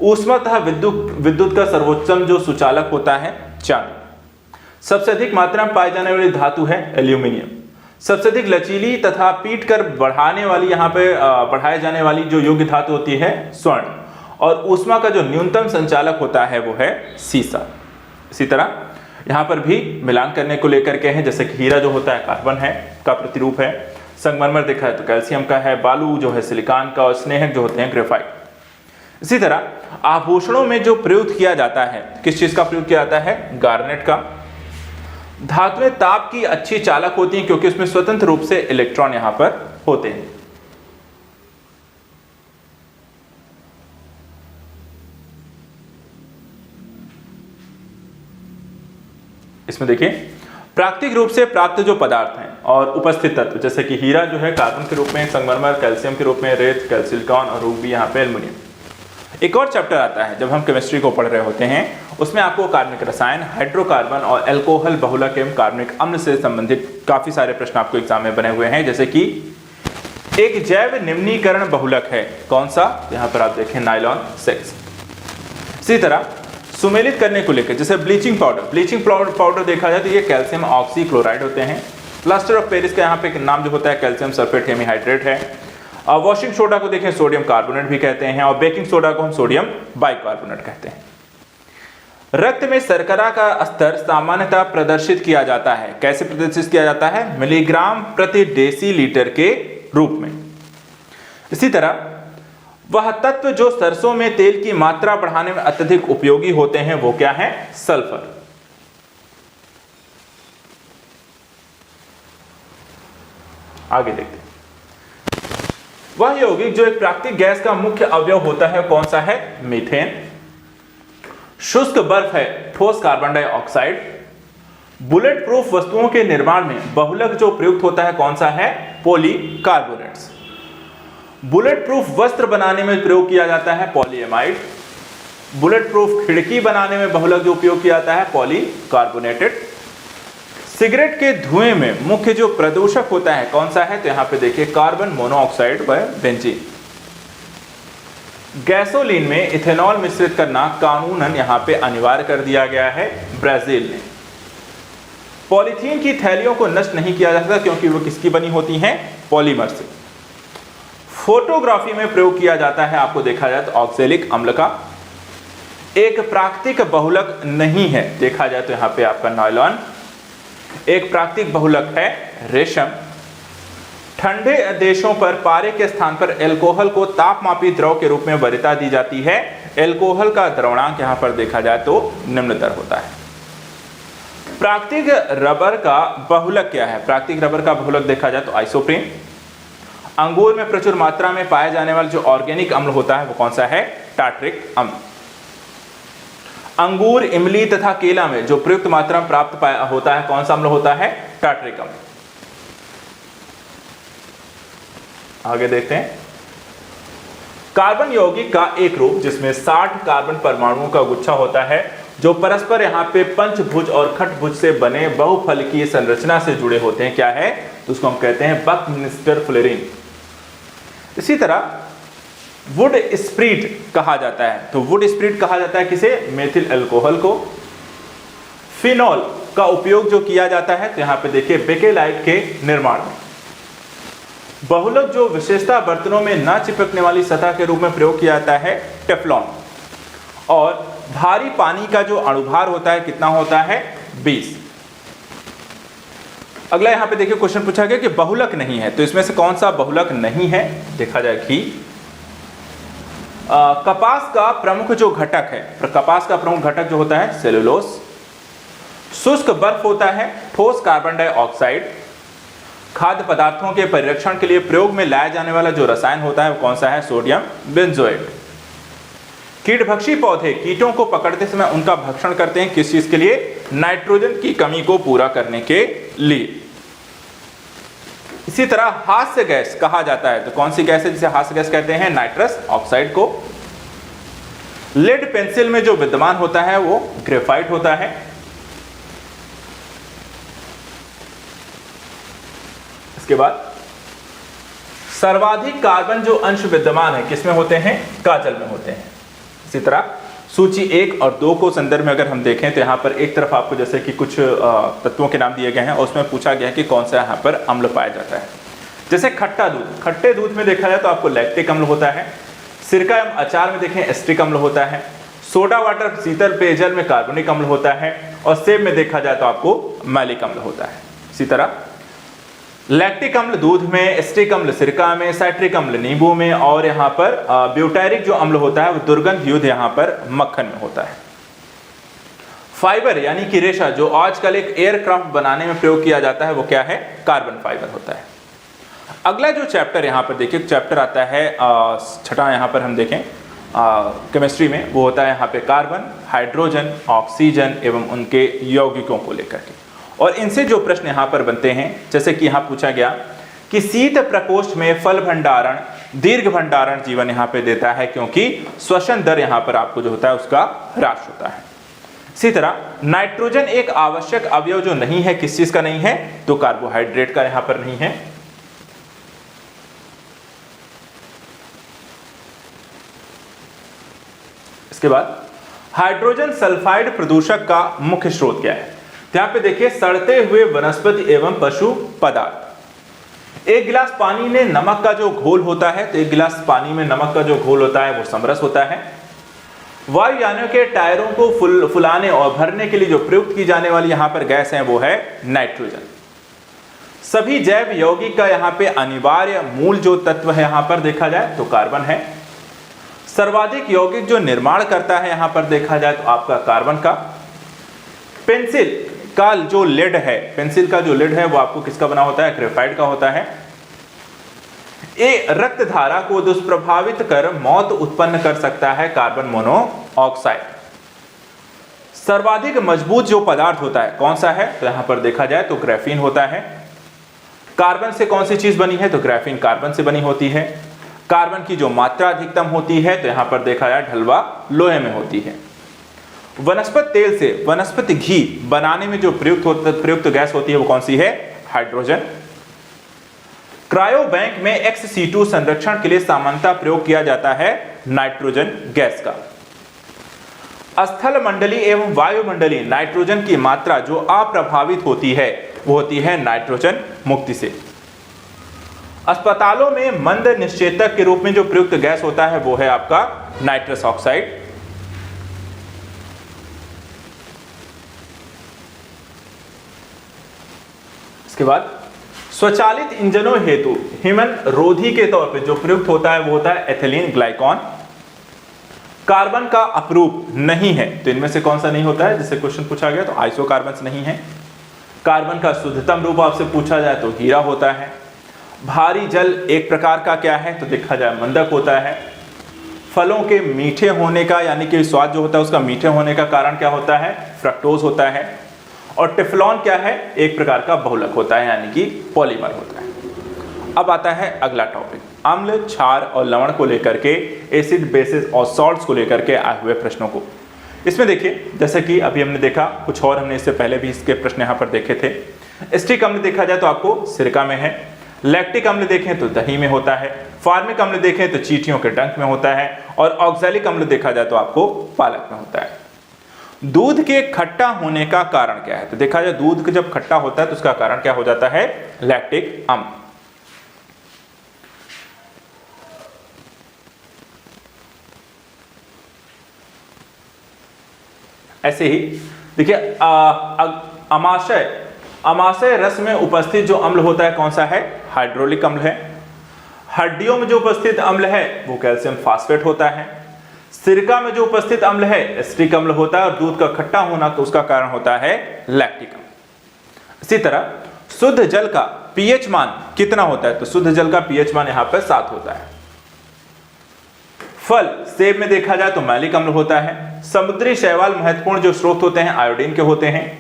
ऊष्मा तथा विद्युत का सर्वोच्चम जो सुचालक होता है चांदी। सबसे अधिक मात्रा में पाई जाने वाली धातु है एल्यूमिनियम। सबसे अधिक लचीली तथा पीट कर बढ़ाने वाली यहाँ पे बढ़ाए जाने वाली जो योग्य धातु होती है स्वर्ण। और ऊष्मा का जो न्यूनतम संचालक होता है वो है सीसा। इसी तरह यहाँ पर भी मिलान करने को लेकर के हैं, जैसे कि हीरा जो होता है कार्बन है का प्रतिरूप है, संगमरमर देखा है तो कैल्शियम का है, बालू जो है सिलिकॉन का और स्नेहक जो होते हैं ग्रेफाइट। इसी तरह आभूषणों में जो प्रयुक्त किया जाता है, किस चीज का प्रयोग किया जाता है? गार्नेट का। धातुएं ताप की अच्छी चालक होती हैं क्योंकि उसमें स्वतंत्र रूप से इलेक्ट्रॉन यहां पर होते हैं। इसमें देखिए प्राकृतिक रूप से प्राप्त जो पदार्थ हैं और उपस्थित तत्व, जैसे कि हीरा जो है कार्बन के रूप में, संगमरमर कैल्शियम के रूप में, रेत कैल्सिलिकॉन और रूबी यहाँ पे एल्युमिनियम। एक और चैप्टर आता है जब हम केमिस्ट्री को पढ़ रहे होते हैं, उसमें आपको कार्बनिक रसायन, हाइड्रोकार्बन और एल्कोहल बहुलक एवं कार्बनिक अम्ल से संबंधित काफी सारे प्रश्न आपको एग्जाम में बने हुए हैं। जैसे कि एक जैव निम्नीकरण बहुलक है, कौन सा? यहाँ पर आप देखें नाइलॉन 6। इसी तरह सुमेलित करने को लेकर जैसे ब्लीचिंग पाउडर देखा जाए तो ये कैल्शियम ऑक्सी क्लोराइड होते हैं। प्लास्टर ऑफ पेरिस का यहाँ पे नाम जो होता है कैल्शियम सल्फेट हेमीहाइड्रेट है। वॉशिंग सोडा को देखें सोडियम कार्बोनेट भी कहते हैं और बेकिंग सोडा को हम सोडियम बाइकार्बोनेट कहते हैं। रक्त में शर्करा का स्तर सामान्यतः प्रदर्शित किया जाता है, कैसे प्रदर्शित किया जाता है? मिलीग्राम प्रति डेसीलीटर के रूप में। इसी तरह वह तत्व जो सरसों में तेल की मात्रा बढ़ाने में अत्यधिक उपयोगी होते हैं वो क्या है? सल्फर। आगे देखते हैं। वह यौगिक जो एक प्राकृतिक गैस का मुख्य अवयव होता है कौन सा है? मीथेन। शुष्क बर्फ है ठोस कार्बन डाइऑक्साइड। बुलेट प्रूफ वस्तुओं के निर्माण में बहुलक जो प्रयुक्त होता है कौन सा है? पॉलीकार्बोनेट्स। बुलेट प्रूफ वस्त्र बनाने में प्रयोग किया जाता है पॉलीएमाइड। बुलेट प्रूफ खिड़की बनाने में बहुलक जो उपयोग किया जाता है पॉलीकार्बोनेटेड। सिगरेट के धुएं में मुख्य जो प्रदूषक होता है कौन सा है? तो यहां पे देखिए कार्बन मोनोऑक्साइड व बेंजीन। गैसोलीन में इथेनॉल मिश्रित करना कानूनन यहां पे अनिवार्य कर दिया गया है ब्राजील ने। पॉलीथीन की थैलियों को नष्ट नहीं किया जा सकता क्योंकि वो किसकी बनी होती हैं? पॉलीमर से। फोटोग्राफी में प्रयोग किया जाता है आपको देखा जाए तो ऑक्सैलिक अम्ल का। एक प्राकृतिक बहुलक नहीं है देखा जाए तो यहां पे आपका नायलॉन। एक प्राकृतिक बहुलक है रेशम। ठंडे देशों पर पारे के स्थान पर एल्कोहल को तापमापी द्रव के रूप में वरीयता दी जाती है। एल्कोहल का द्रवणांक यहां पर देखा जाए तो निम्नतर होता है। प्राकृतिक रबर का बहुलक क्या है? प्राकृतिक रबर का बहुलक देखा जाए तो आइसोप्रीन। अंगूर में प्रचुर मात्रा में पाया जाने वाला जो ऑर्गेनिक अम्ल होता है वो कौन सा है? टार्ट्रिक अम्ल। अंगूर, इमली तथा केला में जो प्रयुक्त मात्रा में प्राप्त होता है कौन सा अम्ल होता है? टार्ट्रिक अम्ल। आगे देखते हैं। कार्बन यौगिक का एक रूप जिसमें 60 कार्बन परमाणुओं का गुच्छा होता है जो परस्पर यहां पे पंचभुज और खटभुज से बने बहुफलकीय संरचना से जुड़े होते हैं क्या है? तो उसको हम कहते हैं बकमिंस्टर फ्लोरीन। इसी तरह वुड स्प्रीट कहा जाता है। तो वुड स्प्रीट कहा जाता है किसे? मेथिल अल्कोहल को। फिनॉल का उपयोग जो किया जाता है तो यहां पे देखिए बेकेलाइट के निर्माण में। बहुलक जो विशेषता बर्तनों में न चिपकने वाली सतह के रूप में प्रयोग किया जाता है टेफ्लॉन। और भारी पानी का जो अणुभार होता है कितना होता है? 20। अगला यहां पे देखिए क्वेश्चन पूछा गया कि बहुलक नहीं है तो इसमें से कौन सा बहुलक नहीं है? देखा जाए कि कपास का प्रमुख जो घटक है, कपास का प्रमुख घटक जो होता है सेलुलोज। शुष्क बर्फ होता है ठोस कार्बन डाइऑक्साइड। खाद्य पदार्थों के परिरक्षण के लिए प्रयोग में लाया जाने वाला जो रसायन होता है वो कौन सा है? Sodium benzoate. कीटभक्षी पौधे कीटों को पकड़ते समय उनका भक्षण करते हैं किस चीज के लिए? नाइट्रोजन की कमी को पूरा करने के लिए। इसी तरह हास्य गैस कहा जाता है तो कौन सी गैस है जिसे हास्य गैस कहते हैं? नाइट्रस ऑक्साइड को। लेड पेंसिल में जो विद्यमान होता है वो ग्रेफाइट होता है। इसके बाद सर्वाधिक कार्बन जो अंश विद्यमान है किसमें होते हैं? काजल में होते हैं। इसी तरह सूची 1 और 2 को संदर्भ में अगर हम देखें तो यहाँ पर एक तरफ आपको जैसे कि कुछ तत्वों के नाम दिए गए हैं और उसमें पूछा गया है कि कौन सा यहाँ पर अम्ल पाया जाता है। जैसे खट्टा दूध, खट्टे दूध में देखा जाए तो आपको लैक्टिक अम्ल होता है। सिरका एवं अचार में देखें एस्ट्रिक अम्ल होता है। सोडा वाटर शीतल पेयजल में कार्बोनिक अम्ल होता है। और सेब में देखा जाए तो आपको मैलिक अम्ल होता है। इसी तरह लैक्टिक अम्ल दूध में, एस्ट्रिक अम्ल सिरका में, साइट्रिक अम्ल नींबू में और यहाँ पर ब्यूटारिक जो अम्ल होता है वो दुर्गंध युक्त यहाँ पर मक्खन में होता है। फाइबर यानी कि रेशा जो आजकल एक एयरक्राफ्ट बनाने में प्रयोग किया जाता है वो क्या है? कार्बन फाइबर होता है। अगला जो चैप्टर यहाँ पर देखिए चैप्टर आता है छठा, यहाँ पर हम देखें केमिस्ट्री में, वो होता है यहाँ पे कार्बन, हाइड्रोजन, ऑक्सीजन एवं उनके यौगिकों को लेकर के। और इनसे जो प्रश्न यहाँ पर बनते हैं जैसे कि यहाँ पूछा गया कि शीत प्रकोष्ठ में फल भंडारण दीर्घ भंडारण जीवन यहाँ पे देता है क्योंकि श्वसन दर यहाँ पर आपको जो होता है उसका ह्रास होता है। इसी तरह नाइट्रोजन एक आवश्यक अवयव जो नहीं है किस चीज का नहीं है? तो कार्बोहाइड्रेट का यहाँ पर नहीं है। इसके बाद हाइड्रोजन सल्फाइड प्रदूषक का मुख्य स्रोत क्या है? यहां पे देखिए सड़ते हुए वनस्पति एवं पशु पदार्थ। एक गिलास पानी में नमक का जो घोल होता है तो एक गिलास पानी में नमक का जो घोल होता है वो समरस होता है। वायुयानों के टायरों को फुलाने और भरने के लिए जो प्रयुक्त की जाने वाली यहां पर गैस है वो है नाइट्रोजन। सभी जैव यौगिक का यहाँ पे अनिवार्य मूल जो तत्व है यहाँ पर देखा जाए तो कार्बन है। सर्वाधिक यौगिक जो निर्माण करता है यहाँ पर देखा जाए तो आपका कार्बन का। पेंसिल का जो लेड है, पेंसिल का जो लेड है वो आपको किसका बना होता है? ग्रेफाइट का होता है। ये रक्त धारा को दुष्प्रभावित कर मौत उत्पन्न कर सकता है कार्बन मोनोऑक्साइड। सर्वाधिक मजबूत जो पदार्थ होता है कौन सा है, तो यहां पर देखा जाए तो ग्राफीन होता है। कार्बन से कौन सी चीज बनी है, तो ग्राफीन कार्बन से बनी होती है। कार्बन की जो मात्रा अधिकतम होती है तो यहां पर देखा जाए ढलवा लोहे में होती है। वनस्पति तेल से वनस्पति घी बनाने में जो प्रयुक्त गैस होती है वो कौन सी है, हाइड्रोजन। क्रायो बैंक में XC2 संरक्षण के लिए सामान्यतः प्रयोग किया जाता है नाइट्रोजन गैस का। स्थल मंडली एवं वायुमंडलीय नाइट्रोजन की मात्रा जो अप्रभावित होती है वो होती है नाइट्रोजन मुक्ति से। अस्पतालों में मंद निश्चेतक के रूप में जो प्रयुक्त गैस होता है वो है आपका नाइट्रस ऑक्साइड। इसके बाद स्वचालित इंजनों हेतु हिमन रोधी के तौर पे जो प्रयुक्त होता है वो होता है एथिलीन ग्लाइकॉन। कार्बन का अपरूप नहीं है तो इनमें से कौन सा नहीं होता है, जिससे क्वेश्चन पूछा गया तो आइसोकार्बन्स नहीं है। कार्बन का शुद्धतम रूप आपसे पूछा जाए तो हीरा होता है। भारी जल एक प्रकार का क्या है, तो देखा जाए मंदक होता है। फलों के मीठे होने का यानी कि स्वाद जो होता है उसका मीठे होने का कारण क्या होता है, फ्रक्टोज होता है। और टेफ्लॉन क्या है, एक प्रकार का बहुलक होता है यानी कि पॉलीमर होता है। अब आता है अगला टॉपिक, अम्ल, क्षार और लवण को लेकर के, एसिड, बेसिस और सॉल्ट्स को लेकर के आए हुए प्रश्नों को। इसमें देखिए जैसे कि अभी हमने देखा, कुछ और हमने इससे पहले भी इसके प्रश्न यहाँ पर देखे थे। एस्टिक अम्ल देखा जाए तो आपको सिरका में है। लैक्टिक अम्ल देखें तो दही में होता है। फार्मिक अम्ल देखें तो चींटियों के डंक में होता है। और ऑक्सैलिक अम्ल देखा जाए तो आपको पालक में होता है। दूध के खट्टा होने का कारण क्या है, तो देखा जाए दूध जब खट्टा होता है तो उसका कारण क्या हो जाता है, लैक्टिक अम्ल। ऐसे ही देखिए अमाशय रस में उपस्थित जो अम्ल होता है कौन सा है, हाइड्रोलिक अम्ल है। हड्डियों में जो उपस्थित अम्ल है वो कैल्शियम फास्फेट होता है। सिरका में जो उपस्थित अम्ल है एस्टिक अम्ल होता है। और दूध का खट्टा होना तो उसका कारण होता है लैक्टिक अम्ल। इसी तरह शुद्ध जल का पीएच मान कितना होता है, तो शुद्ध जल का पीएच मान यहां पर 7 होता है। फल सेब में देखा जाए तो मैलिक अम्ल होता है। समुद्री शैवाल महत्वपूर्ण जो स्रोत होते हैं आयोडीन के होते हैं।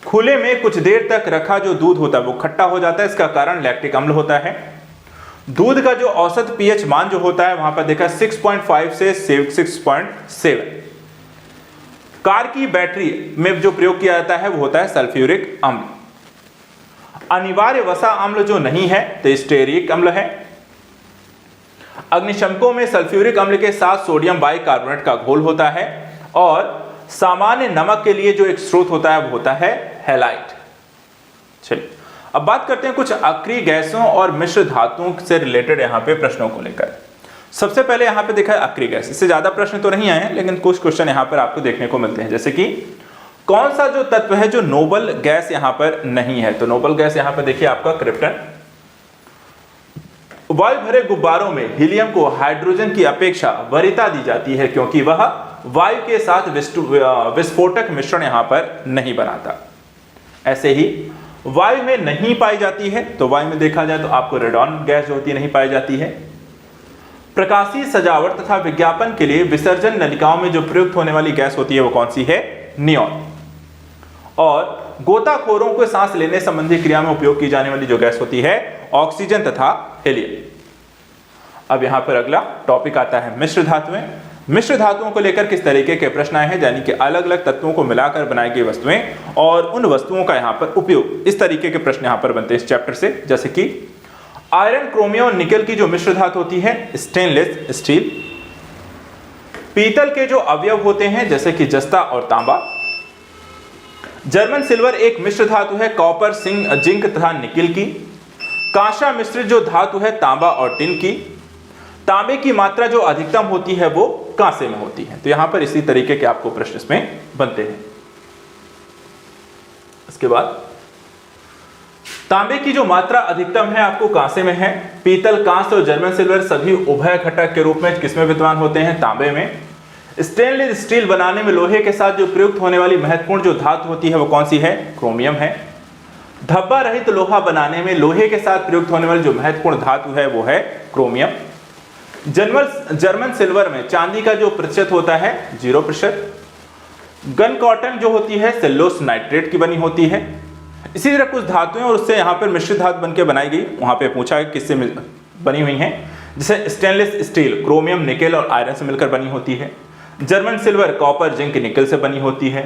खुले में कुछ देर तक रखा जो दूध होता है वो खट्टा हो जाता है, इसका कारण लैक्टिक अम्ल होता है। दूध का जो औसत पीएच मान जो होता है वहां पर देखा 6.5 से 6.7। कार की बैटरी में जो प्रयोग किया जाता है वो होता है सल्फ्यूरिक अम्ल। अनिवार्य वसा अम्ल जो नहीं है तो स्टेरिक अम्ल है। अग्निशमकों में सल्फ्यूरिक अम्ल के साथ सोडियम बाइकार्बोनेट का घोल होता है। और सामान्य नमक के लिए जो एक स्रोत होता है वो होता है हैलाइट। चलिए अब बात करते हैं कुछ अक्रिय गैसों और मिश्र धातुओं से रिलेटेड यहाँ पे प्रश्नों को लेकर। सबसे पहले यहाँ पे देखा है अक्रिय गैस। इससे ज्यादा प्रश्न तो नहीं आए हैं लेकिन कुछ क्वेश्चन यहाँ पर आपको देखने को मिलते हैं, जैसे कि कौन सा जो तत्व है जो नोबल गैस यहाँ पर नहीं है, तो नोबल गैस यहाँ पर देखिए आपका क्रिप्टन। वायु भरे गुब्बारों में हीलियम को हाइड्रोजन की अपेक्षा वरीयता दी जाती है क्योंकि वह वायु के साथ विस्फोटक मिश्रण यहां पर नहीं बनाता। ऐसे ही वायु में नहीं पाई जाती है, तो वायु में देखा जाए तो आपको रेडॉन गैस जो होती है नहीं पाई जाती है। प्रकाशीय सजावट तथा विज्ञापन के लिए विसर्जन नलिकाओं में जो प्रयुक्त होने वाली गैस होती है वो कौन सी है, नियॉन। और गोताखोरों को सांस लेने संबंधी क्रिया में उपयोग की जाने वाली जो गैस होती है ऑक्सीजन तथा हीलियम। अब यहां पर अगला टॉपिक आता है मिश्र धातुएं। मिश्र धातुओं को लेकर किस तरीके के प्रश्न आए हैं, यानी कि अलग अलग तत्वों को मिलाकर बनाई गई वस्तुएं और उन वस्तुओं का यहां पर उपयोग, इस तरीके के प्रश्न यहां पर बनते हैं इस चैप्टर से। जैसे कि आयरन, क्रोमियम और निकल की जो मिश्र धातु होती है स्टेनलेस स्टील। पीतल के जो अवयव होते हैं जैसे कि जस्ता और तांबा। जर्मन सिल्वर एक मिश्र धातु है कॉपर, जिंक तथा निकिल की। कांसा मिश्रित जो धातु है तांबा और टिन की। तांबे की मात्रा जो अधिकतम होती है वो कांसे में होती है। तो यहां पर इसी तरीके के आपको प्रश्न इसमें बनते हैं। इसके बाद तांबे की जो मात्रा अधिकतम है आपको कांसे में है। पीतल, कांस्य और जर्मन सिल्वर सभी उभय घटक के रूप में किसमें विद्यमान होते हैं, तांबे में। स्टेनलेस स्टील बनाने में लोहे के साथ जो प्रयुक्त होने वाली महत्वपूर्ण जो धातु होती है वो कौन सी है, क्रोमियम है। धब्बा रहित लोहा बनाने में लोहे के साथ प्रयुक्त होने वाली जो महत्वपूर्ण धातु है वो है क्रोमियम। जर्मन सिल्वर में चांदी का जो प्रतिशत होता है 0%। गन कॉटन जो होती है सेल्यूलोस नाइट्रेट की बनी होती है। इसी तरह कुछ धातुएं और उससे यहाँ पर मिश्रित धातु बनकर बनाई गई, वहां पे पूछा है किससे बनी हुई है, जैसे स्टेनलेस स्टील क्रोमियम निकेल और आयरन से मिलकर बनी होती है। जर्मन सिल्वर कॉपर जिंक निकल से बनी होती है।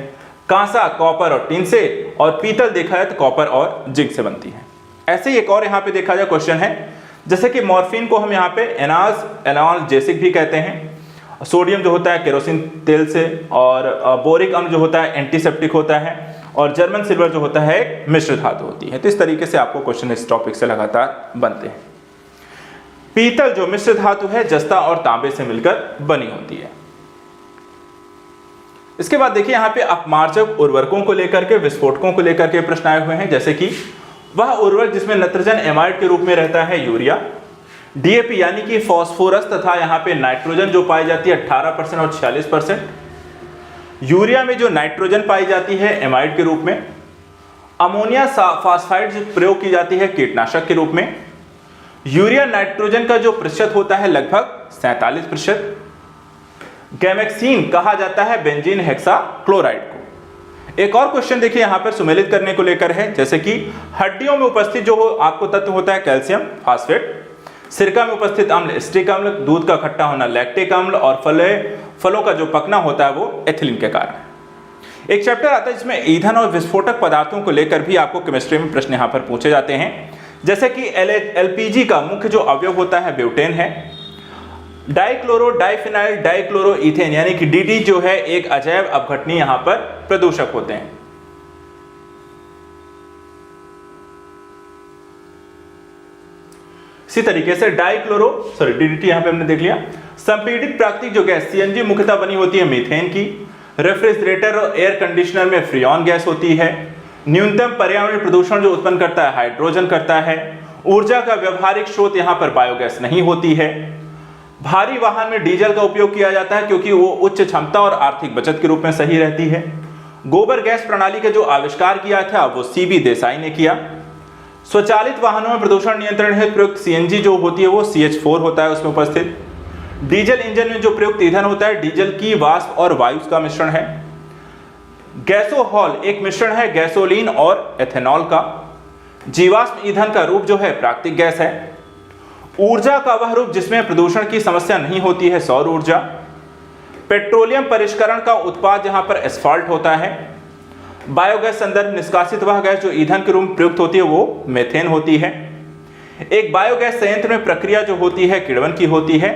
कांसा कॉपर और टिन से, और पीतल देखा जाए तो कॉपर और जिंक से बनती है। ऐसे ही एक और यहाँ पे देखा जाए क्वेश्चन है, जैसे कि मॉर्फिन को हम यहाँ पे एनाल्जेसिक भी कहते हैं। सोडियम जो होता है केरोसिन तेल से, और बोरिक अम्ल जो होता है एंटीसेप्टिक होता है, और जर्मन सिल्वर जो होता है मिश्र धातु होती है। तो इस तरीके से आपको क्वेश्चन इस टॉपिक से लगातार बनते हैं। पीतल जो मिश्र धातु है जस्ता और तांबे से मिलकर बनी होती है। इसके बाद देखिए यहाँ पे अपमार्जक उर्वरकों को लेकर के, विस्फोटकों को लेकर के प्रश्न आए हुए हैं, जैसे कि वह उर्वरक जिसमें नत्रजन एमाइड के रूप में रहता है यूरिया, डीएपी यानी कि फास्फोरस, तथा यहाँ पे नाइट्रोजन जो पाई जाती है 18% और 46%। यूरिया में जो नाइट्रोजन पाई जाती है एमाइड के रूप में। अमोनिया फास्फाइड जो प्रयोग की जाती है कीटनाशक के रूप में। यूरिया नाइट्रोजन का जो प्रतिशत होता है लगभग 47%। गैमेक्सीन कहा जाता है बेंजीन हेक्साक्लोराइड को। एक और क्वेश्चन देखिए यहाँ पर सुमेलित करने को लेकर है, जैसे कि हड्डियों में उपस्थित जो आपको तत्व होता है कैल्शियम फास्फेट, सिरका में उपस्थित अम्ल स्टिक अम्ल, दूध का खट्टा होना लैक्टिक अम्ल, और फलों का जो पकना होता है वो एथिलीन के कारण। एक चैप्टर आता है जिसमें ईंधन और विस्फोटक पदार्थों को लेकर भी आपको केमिस्ट्री में प्रश्न यहाँ पर पूछे जाते हैं, जैसे कि एलपीजी का मुख्य जो अवयव होता है ब्यूटेन है। डाइक्लोरो डाइफिनाइल डाइक्लोरो इथेन यानी कि डीडी जो है एक अजैव अपघटनीय यहाँ पर प्रदूषक होते हैं। इसी तरीके से डीडीटी यहां पे हमने देख लिया। संपीड़ित प्राकृतिक जो गैस सीएनजी मुख्यतः बनी होती है मीथेन की। रेफ्रिजरेटर और एयर कंडीशनर में फ्रियॉन गैस होती है। न्यूनतम पर्यावरणीय प्रदूषण जो उत्पन्न करता है हाइड्रोजन करता है। ऊर्जा का व्यवहारिक स्रोत यहां पर बायोगैस नहीं होती है। भारी वाहन में डीजल का उपयोग किया जाता है क्योंकि वो उच्च क्षमता और आर्थिक बचत के रूप में सही रहती है। गोबर गैस प्रणाली का जो आविष्कार किया था वो सीबी देसाई ने किया। स्वचालित वाहनों में प्रदूषण नियंत्रण हेतु प्रयुक्त सीएनजी जो होती है वो CH4 होता है उसमें उपस्थित। डीजल इंजन में जो प्रयुक्त ईंधन होता है डीजल की वाष्प और वायु का मिश्रण है। गैसोहॉल एक मिश्रण है गैसोलीन और एथेनॉल का। जीवाश्म ईंधन का रूप जो है प्राकृतिक गैस है। ऊर्जा का वह रूप जिसमें प्रदूषण की समस्या नहीं होती है सौर ऊर्जा। पेट्रोलियम परिष्करण का उत्पाद जहां पर एस्फाल्ट होता है। बायोगैस संदर्भ निष्कासित वह गैस जो ईंधन के रूप में प्रयुक्त होती है वो मेथेन होती है। एक बायोगैस संयंत्र में प्रक्रिया जो होती है किण्वन की होती है।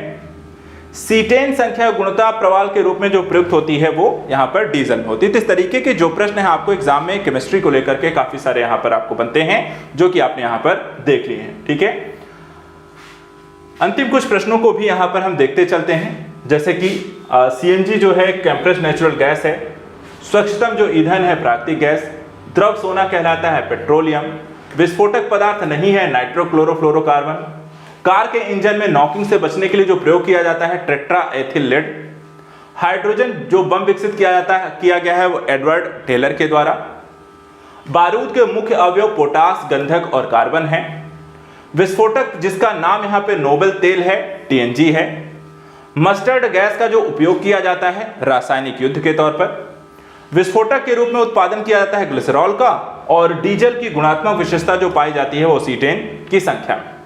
सीटेन संख्या गुणता प्रवाल के रूप में जो प्रयुक्त होती है वो यहाँ पर डीजल में होती है। तो इस तरीके के जो प्रश्न है आपको एग्जाम में केमिस्ट्री को लेकर के काफी सारे यहाँ पर आपको बनते हैं जो कि आपने यहाँ पर देख लिए हैं। ठीक है, अंतिम कुछ प्रश्नों को भी यहाँ पर हम देखते चलते हैं, जैसे कि सीएनजी जो है कंप्रेस्ड नेचुरल गैस है। स्वच्छतम जो ईंधन है प्राकृतिक गैस। द्रव सोना कहलाता है पेट्रोलियम। विस्फोटक पदार्थ नहीं है नाइट्रोक्लोरोफ्लोरोकार्बन। कार के इंजन में नॉकिंग से बचने के लिए जो प्रयोग किया जाता है टेट्रा एथिल लेड। हाइड्रोजन जो बम विकसित किया गया है वो एडवर्ड टेलर के द्वारा। बारूद के मुख्य अवयव पोटास गंधक और कार्बन है। विस्फोटक जिसका नाम यहाँ पे नोबेल तेल है टीएनजी है। मस्टर्ड गैस का जो उपयोग किया जाता है रासायनिक युद्ध के तौर पर। विस्फोटक के रूप में उत्पादन किया जाता है ग्लिसरॉल का। और डीजल की गुणात्मक विशेषता जो पाई जाती है वो सीटेन की संख्या में।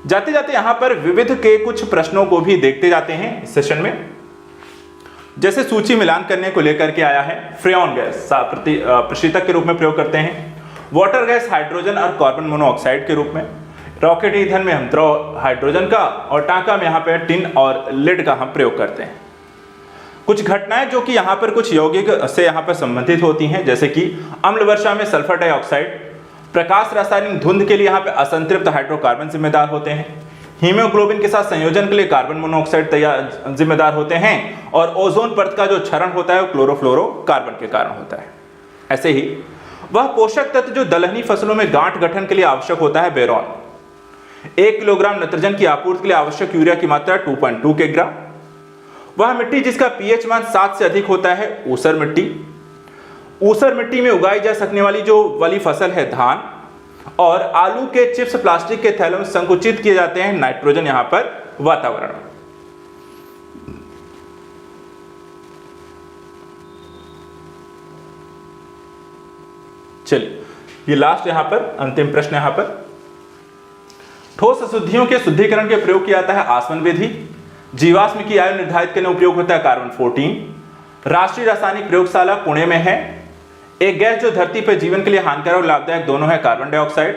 जाते जाते यहां पर विविध के कुछ प्रश्नों को भी देखते जाते हैं इस सेशन में। जैसे सूची मिलान करने को लेकर के आया है, फ्रियॉन गैस प्रशीतक के रूप में प्रयोग करते हैं। वाटर गैस हाइड्रोजन और कार्बन मोनोऑक्साइड के रूप में। रॉकेट ईंधन में हम हाइड्रोजन का, और टांका में यहाँ पे टिन और लेड का हम प्रयोग करते हैं। कुछ घटनाएं जो कि यहाँ पर कुछ यौगिक से यहाँ पर संबंधित होती हैं, जैसे कि अम्ल वर्षा में सल्फर डाइऑक्साइड। प्रकाश रासायनिक धुंध के लिए यहाँ पे असंतृप्त हाइड्रोकार्बन जिम्मेदार होते हैं। हीमोग्लोबिन के साथ संयोजन के लिए कार्बन मोनोऑक्साइड जिम्मेदार होते हैं। और ओजोन परत का जो क्षरण होता है वो क्लोरोफ्लोरोकार्बन के कारण होता है। ऐसे ही वह पोषक तत्व जो दलहनी फसलों में गांठ गठन के लिए आवश्यक होता है बेरोन। 1 किलोग्राम नाइट्रोजन की आपूर्ति के लिए आवश्यक यूरिया की मात्रा 2.2 किलोग्राम। वह मिट्टी जिसका पीएच मान 7 से अधिक होता है ऊसर मिट्टी। ऊसर मिट्टी में उगाई जा सकने वाली जो वाली फसल है धान, और आलू के चिप्स प्लास्टिक के थैलों में संकुचित किए जाते हैं नाइट्रोजन यहां पर वातावरण में। चलिए ये लास्ट यहां पर अंतिम प्रश्न यहां पर, ठोस अशुद्धियों के शुद्धिकरण के प्रयोग किया जाता है आसवन विधि। जीवाश्म की आयु निर्धारित करने उपयोग होता है कार्बन 14। राष्ट्रीय रासायनिक प्रयोगशाला पुणे में है। एक गैस जो धरती पर जीवन के लिए हानिकारक और लाभदायक दोनों है, कार्बन डाइऑक्साइड।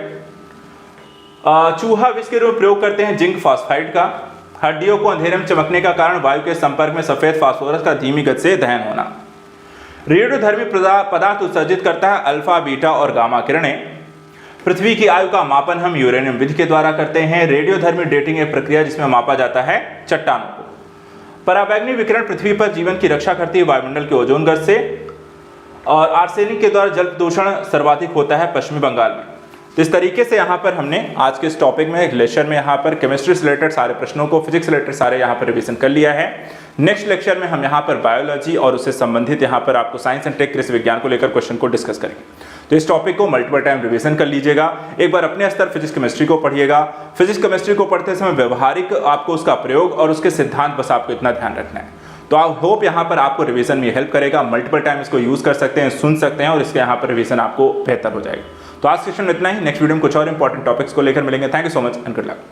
चूहा विष के रूप में प्रयोग करते हैं जिंक फॉस्फाइड का। हड्डियों को अंधेरे में चमकने का कारण वायु के संपर्क में सफेद फास्फोरस का धीमी गति से दहन होना। रेडियोधर्मी पदार्थ उत्सर्जित करता है अल्फा, बीटा और गामा किरणें। पृथ्वी की आयु का मापन हम यूरेनियम विधि के द्वारा करते हैं। रेडियोधर्मी डेटिंग एक प्रक्रिया जिसमें मापा जाता है चट्टानों को। पराबैंगनी विकिरण पृथ्वी पर जीवन की रक्षा करती है वायुमंडल के ओजोन गज से। और आर्सेनिक के द्वारा जल प्रदूषण सर्वाधिक होता है पश्चिमी बंगाल में। तो इस तरीके से यहाँ पर हमने आज के इस टॉपिक में एक लेक्चर में यहाँ पर केमिस्ट्री से रिलेटेड सारे प्रश्नों को, फिजिक्स से रिलेटेड सारे यहाँ पर रिवीजन कर लिया है। नेक्स्ट लेक्चर में हम यहाँ पर बायोलॉजी और उससे संबंधित यहाँ पर आपको साइंस एंड टेक कृषि विज्ञान को लेकर क्वेश्चन को डिस्कस करेंगे। तो इस टॉपिक को मल्टीपल टाइम रिवीजन कर लीजिएगा। एक बार अपने स्तर फिजिक्स केमिस्ट्री को पढ़िएगा। फिजिक्स केमिस्ट्री को पढ़ते समय व्यवहारिक आपको उसका प्रयोग और उसके सिद्धांत बस आपको इतना ध्यान रखना है। तो आई होप यहाँ पर आपको रिवीजन में हेल्प करेगा। मल्टीपल टाइम इसको यूज कर सकते हैं, सुन सकते हैं और इसके यहाँ पर रिवीजन आपको बेहतर हो जाएगा। तो आज सेशन में इतना ही। नेक्स्ट वीडियो में कुछ और इंपॉर्टेंट टॉपिक्स को लेकर मिलेंगे। Thank you so much and good luck.